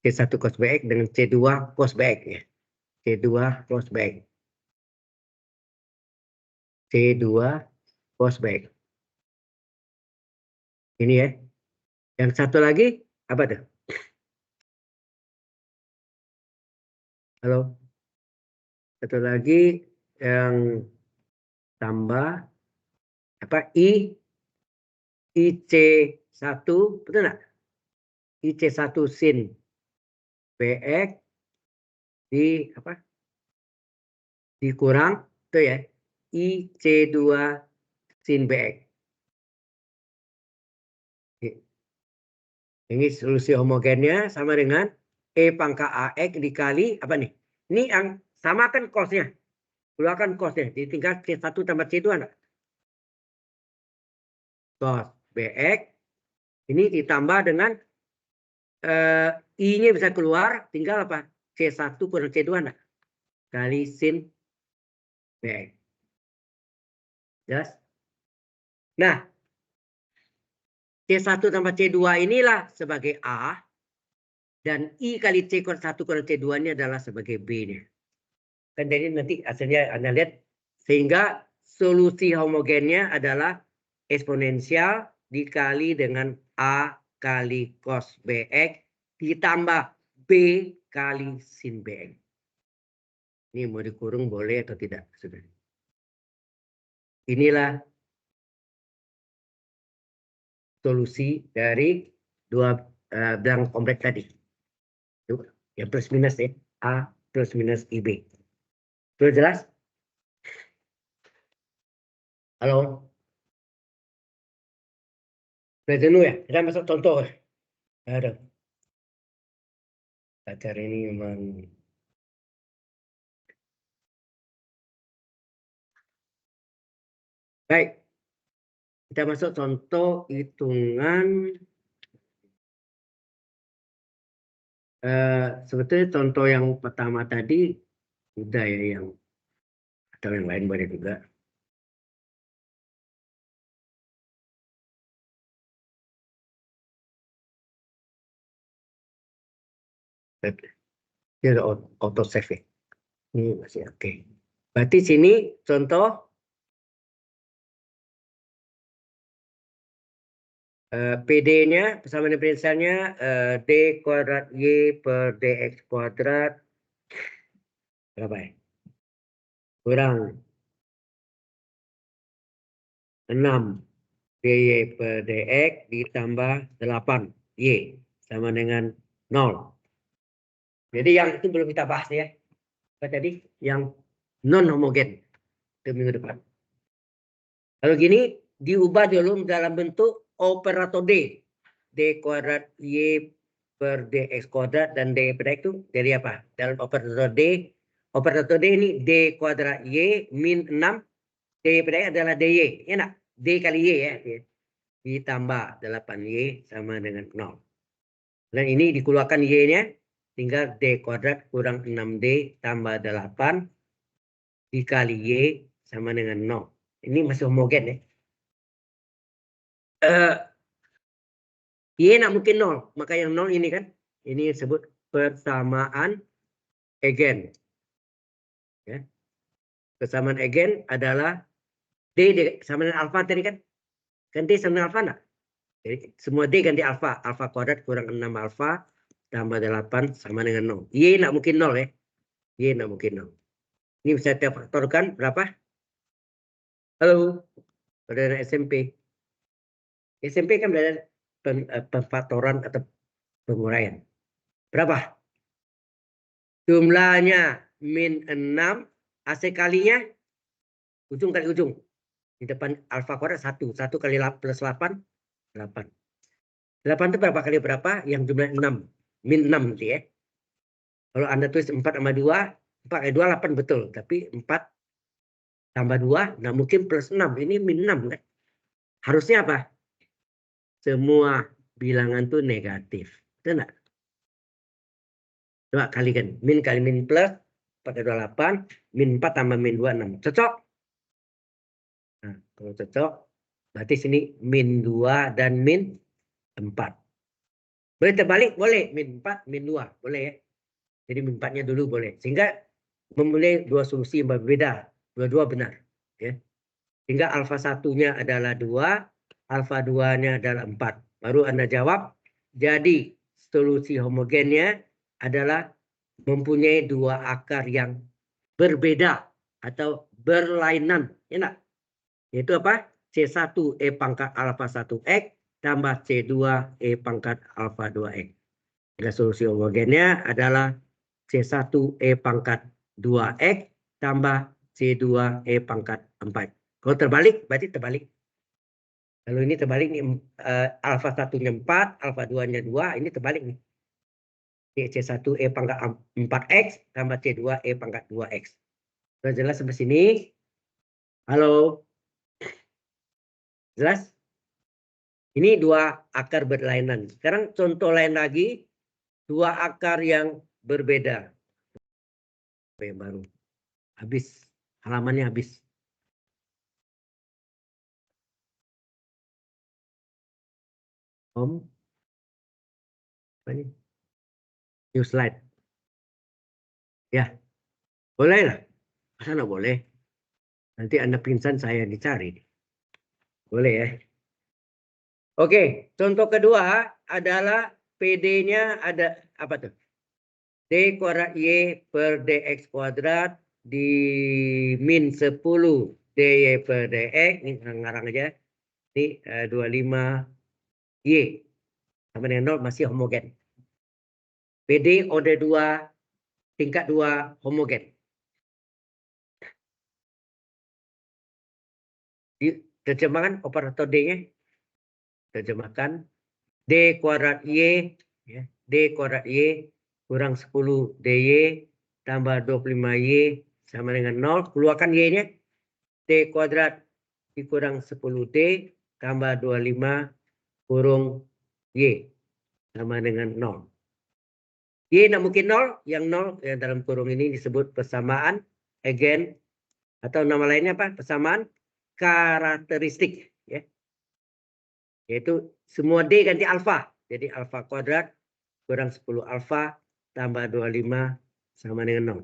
C1 cos BX dengan C2 cos BX ya. C2 cos BX. C2 cos BX. Ini ya. Yang satu lagi apa tuh? Halo. Satu lagi yang tambah apa IC1 betul nggak? IC1 sin BX di apa? Dikurang itu ya. IC2 sin BX. Ini solusi homogennya sama dengan E pangkat AX dikali apa nih? Ini yang sama kan cosnya. Keluarkan cosnya. Jadi tinggal C1 tambah C2 enggak? Cos BX. Ini ditambah dengan I-nya bisa keluar. Tinggal apa? C1 kurang C2 enggak? Kali sin BX. Jelas? Nah. C1 tambah C2 inilah sebagai A. Dan I kali C1 kurang C2 ini adalah sebagai B-nya. Kan jadi nanti hasilnya Anda lihat. Sehingga solusi homogennya adalah eksponensial dikali dengan A kali cos BX ditambah B kali sin BX. Ini mau dikurung boleh atau tidak? Sudah. Inilah solusi dari dua bilang kompleks tadi. Yang plus minus ya. A plus minus IB. Sudah jelas? Halo? Sudah jenuh ya? Kita masuk contoh. Ada. Acara ini memang baik. Kita masuk contoh hitungan. Sebetulnya contoh yang pertama tadi udah ya, yang atau yang lain boleh juga. Dia ada auto save ya. Ini masih oke. Berarti sini contoh PD-nya persamaan diferensialnya D kuadrat Y per DX kuadrat berapa ya? Kurang 6 DY per DX ditambah 8 Y sama dengan 0. Jadi yang itu belum kita bahas ya. Apa tadi? Yang non homogen itu minggu depan. Kalau gini diubah dulu dalam bentuk operator D. D kuadrat Y per DX kuadrat dan D per X itu jadi apa? Dalam operator D ini D kuadrat Y min 6. D per X adalah DY. Ya nak? D kali Y ya. Ditambah 8Y sama dengan 0. Dan ini dikeluarkan Y-nya. tinggal D kuadrat kurang 6D tambah 8 dikali Y sama dengan 0. Ini masih homogen ya. Y nak mungkin 0. Maka yang 0 ini kan. Ini disebut persamaan eigen. Ya. Persamaan eigen adalah D sama dengan alfa tadi kan. Kan D sama dengan alfa enggak? Jadi semua D ganti alfa. Alfa kuadrat kurang 6 alfa tambah 8 sama dengan 0. Y nak mungkin 0 ya. Y nak mungkin 0. Ini bisa kita faktorkan berapa? Halo, pada SMP. SMP kan belajar pemfaktoran atau penguraian. Berapa? Jumlahnya min 6, AC kalinya ujung kali ujung. Di depan alfa kuadrat 1. 1 kali plus 8, 8. 8 itu berapa kali berapa? Yang jumlah 6. Min 6 nanti ya. Kalau Anda tulis 4 sama 2, 4 kali 2, 8 betul. Tapi 4 tambah 2, nah mungkin plus 6. Ini min 6 kan? Harusnya apa? Semua bilangan tuh negatif. Betul nggak? Coba kalikan. Min kali min plus, 4 kali 2, 8. Min 4 tambah min 2, 6. Cocok? Nah, kalau cocok, berarti sini min 2 dan min 4. Boleh terbalik? Boleh. Min 4, min 2. Boleh ya? Jadi min 4-nya dulu boleh. Sehingga memulai dua solusi yang berbeda. Dua-dua benar. Ya. Sehingga alfa 1-nya adalah 2, alfa 2-nya adalah 4. Baru Anda jawab. Jadi solusi homogennya adalah mempunyai dua akar yang berbeda atau berlainan. Ya enggak? Yaitu apa? C1 E pangkat alfa 1X tambah C2 E pangkat alfa 2X. Sehingga solusi homogennya adalah C1 E pangkat 2X tambah C2 E pangkat 4. Kalau terbalik, berarti terbalik. Kalau ini terbalik, nih, alfa 1-nya 4, alfa 2-nya 2, ini terbalik nih. C1 E pangkat 4X tambah C2 E pangkat 2X. Sudah jelas sampai sini? Halo? Jelas? Ini dua akar berlainan. Sekarang contoh lain lagi, dua akar yang berbeda. Apa yang baru? Habis. Halamannya habis. Home. Apa ini? New slide. Ya. Boleh lah. Masa nggak boleh? Nanti Anda pingsan saya dicari. Boleh ya. Oke. Contoh kedua adalah PD-nya ada apa tuh? D kuadrat Y per DX kuadrat di min 10 DY per DX. Ini ngarang aja. Ini 25 Y. Sama dengan 0 masih homogen. PD order 2 tingkat 2 homogen. Di terjemahkan operator D-nya. Terjemahkan D kuadrat Y. Ya, D kuadrat Y kurang 10 DY tambah 25Y sama dengan 0. Keluarkan Y-nya. D kuadrat dikurang 10D tambah 25 kurung Y sama dengan 0. Y nak mungkin 0. Yang 0 yang dalam kurung ini disebut persamaan eigen atau nama lainnya apa? Persamaan karakteristik. Ya. Yaitu semua D ganti alfa. Jadi alfa kuadrat kurang 10 alfa tambah 25 sama dengan 0.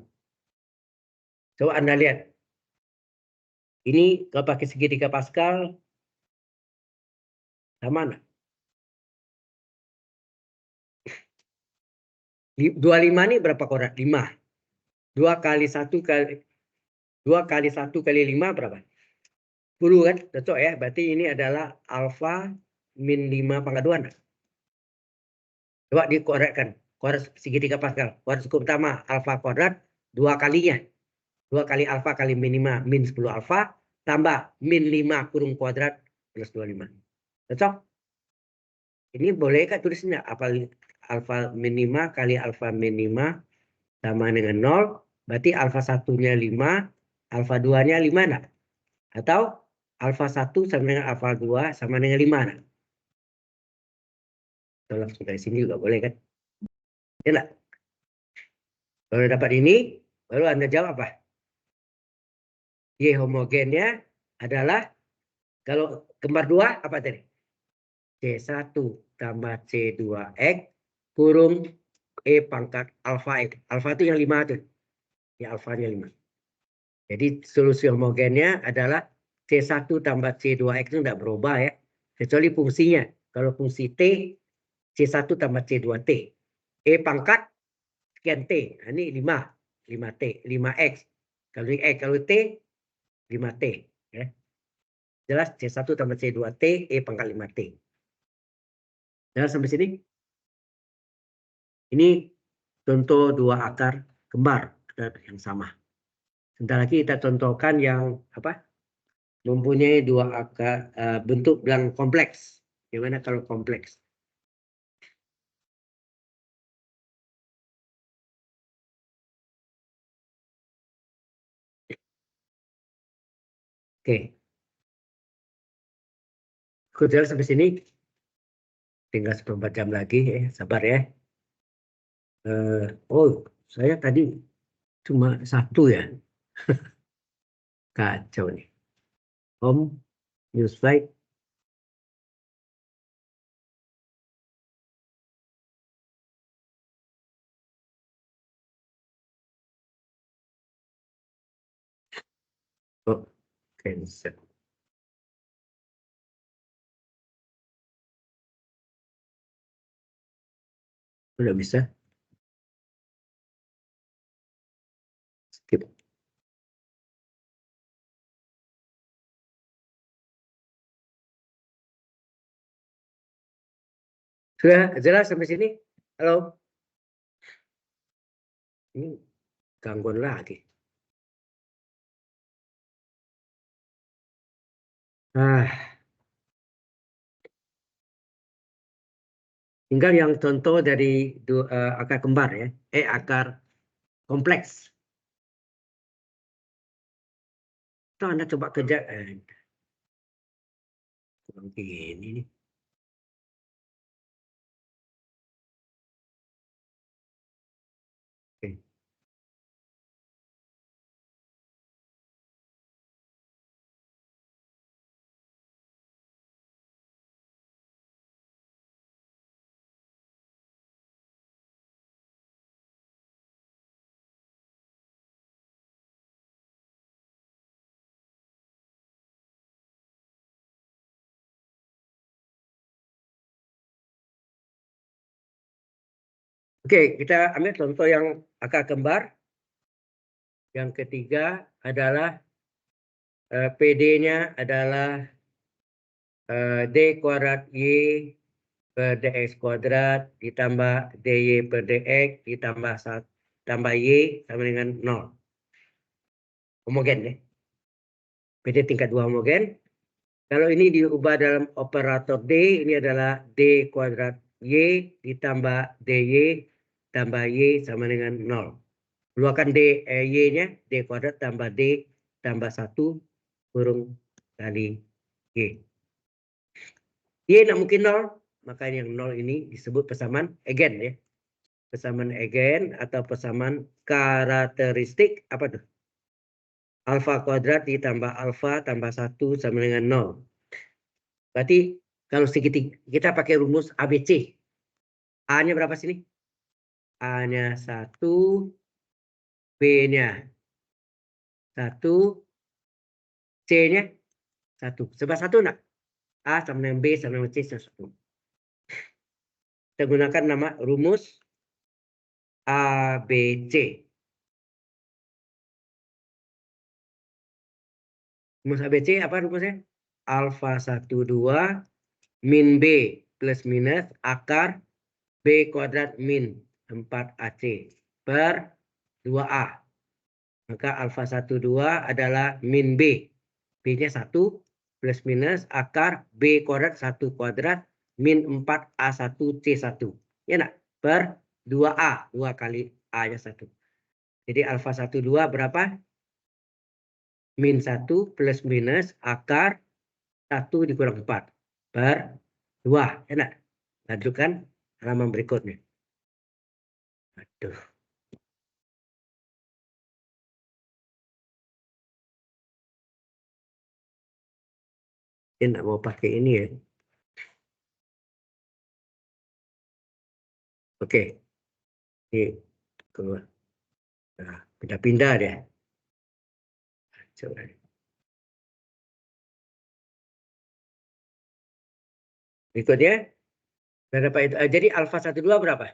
Coba Anda lihat. Ini kalau pakai segitiga Pascal sama enggak? 25 ini berapa kuadrat? 5. 2 kali 1 kali 2 kali 1 kali 5 berapa? 10 kan? Cocok ya. Berarti ini adalah alfa min 5 pangkat 2. Enggak? Coba dikuadratkan. Kuadrat segitiga Pascal. Kuadrat suku pertama alfa kuadrat 2 kalinya. 2 kali alfa kali min 5 min 10 alfa tambah min 5 kurung kuadrat plus 25. Cocok? Ini boleh kan tulisnya apa alfa min 5 kali alfa min 5 sama dengan 0. Berarti alfa 1-nya 5, alfa 2-nya 5 enggak? Atau alfa 1 sama dengan alfa 2 sama dengan 5 enggak? Atau langsung dari sini juga boleh kan? Ya enggak? Kalau dapat ini, baru Anda jawab apa? Y homogennya adalah, kalau kembar 2 apa tadi? C1 tambah C2X kurung E pangkat alfa X. Alfa itu yang 5 tuh. Ya, alfanya 5. Jadi solusi homogennya adalah C1 tambah C2X itu tidak berubah ya. Kecuali fungsinya. Kalau fungsi T, C1 tambah C2T. E pangkat sekian T. Nah, ini 5. 5T. 5X. Kalau ini X, kalau T, 5T. Ya. Jelas C1 tambah C2T, E pangkat 5T. Jelas sampai sini? Ini contoh 2 akar kembar yang sama. Sebentar lagi kita contohkan yang apa? Mempunyai 2 akar bentuk bilang kompleks. Gimana kalau kompleks? Oke. Kemudian sampai sini tinggal 14 jam lagi ya, sabar ya. Oh, saya tadi cuma 1 ya. Kacau nih. Home, new slide. Oh, cancel. Udah bisa. Skip. Sudah jelas sampai sini? Halo? Ini gangguan lagi. Tinggal yang contoh dari akar kembar ya. Akar kompleks. Itu Anda coba kerja. Begini nih. Oke. Oke, kita ambil contoh yang akar kembar. Yang ketiga adalah PD-nya adalah D kuadrat Y per DX kuadrat ditambah DY per DX tambah Y sama dengan 0. Homogen ya. PD tingkat 2 homogen. Kalau ini diubah dalam operator D, ini adalah D kuadrat Y ditambah DY tambah Y sama dengan 0. Keluarkan Y-nya, D kuadrat tambah D tambah 1 kurung kali Y. Y tidak mungkin 0, makanya yang 0 ini disebut persamaan Eigen ya. Persamaan Eigen atau persamaan karakteristik apa tuh? Alfa kuadrat ditambah alfa tambah 1 sama dengan 0. Berarti kalau segitiga kita pakai rumus ABC. A-nya berapa sini? A-nya 1, B-nya 1, C-nya 1. Sebab 1 enggak? A sama dengan B sama dengan C sama 1. Kita gunakan nama rumus ABC. Rumus ABC apa rumusnya? Alfa 1, 2 min B plus minus akar B kuadrat min 4AC per 2A. Maka alfa 1, 2 adalah min B. B-nya 1 plus minus akar B kuadrat 1 kuadrat min 4A1C1. Ya enggak? Per 2A. 2 kali A-nya 1. Jadi alfa 1, 2 berapa? Min 1 plus minus akar 1 dikurang 4 per 2. Ya enggak? Lanjutkan halaman berikutnya. Aduh. Dia nggak mau pakai ini ya. Oke. Ini keluar. Nah, pindah-pindah deh. Coba. Berikutnya. Berapa itu? Jadi alfa 12 berapa?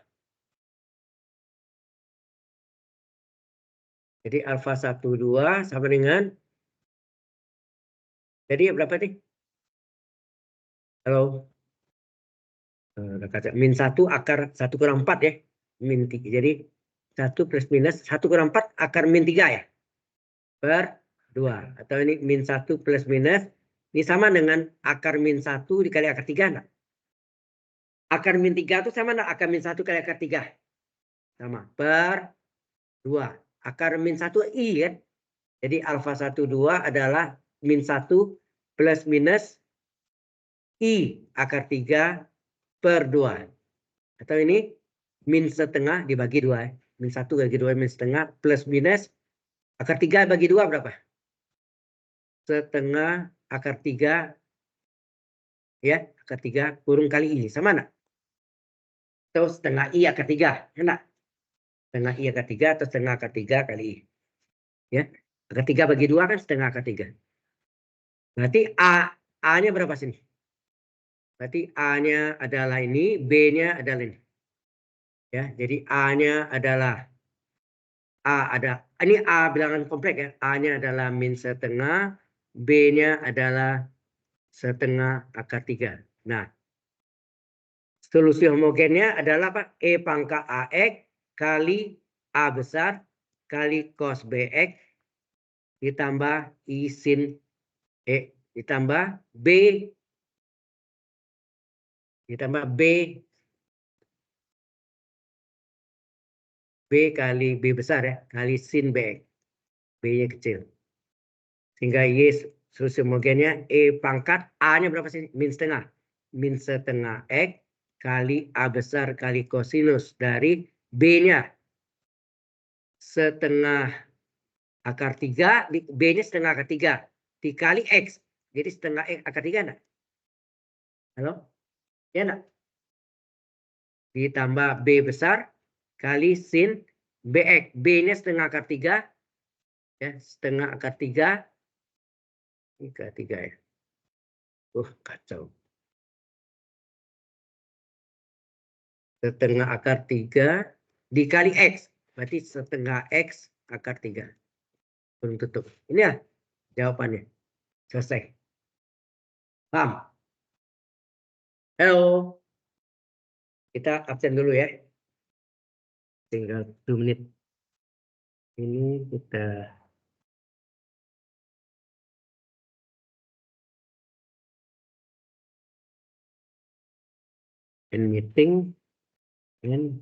Jadi alfa 12 sama dengan. Jadi berapa nih? Halo. Min 1 akar 1 kurang 4 ya. Min 3. Jadi 1 plus minus 1 kurang 4 akar min 3 ya. Per 2. Atau ini min 1 plus minus. Ini sama dengan akar min 1 dikali akar 3 enggak? Akar min 3 itu sama enggak? Akar min 1 kali akar 3. Sama. Per 2. Akar min 1 I kan. Jadi alfa 12 adalah min 1 plus minus I akar 3 per 2. Atau ini min setengah dibagi 2. Min 1 bagi 2 min setengah plus minus akar 3 bagi 2 berapa? Setengah akar 3 ya, akar 3 kurung kali I. Sama enggak? Atau setengah I akar 3. Enak? Setengah I akar 3 atau setengah akar 3 kali I. Ya. Akar 3 bagi 2 kan setengah akar 3. Berarti A-nya berapa sini? Berarti A-nya adalah ini, B-nya adalah ini. Ya, jadi A-nya adalah ini A bilangan kompleks ya. A-nya adalah min setengah, B-nya adalah setengah akar 3. Nah, solusi homogennya adalah apa? E pangkat AX kali A besar kali cos BX ditambah I sin E ditambah B B kali B besar ya, kali sin BX. B-nya kecil. Sehingga Y solusi homogennya E pangkat A-nya berapa sih? Min setengah. Min setengah X kali A besar kali kosinus dari B-nya setengah akar 3, B-nya setengah akar 3 dikali X. Jadi setengah X akar 3 enggak? Halo? Ya enggak? Ditambah B besar kali sin BX. B-nya setengah akar 3. Ya, setengah akar 3. Ini akar 3 ya. Kacau. Setengah akar 3 dikali X. Berarti setengah X akar 3. Belum tutup. Ini ya jawabannya. Selesai. Paham? Halo. Kita absen dulu ya. Tinggal 2 menit. Ini kita end meeting. And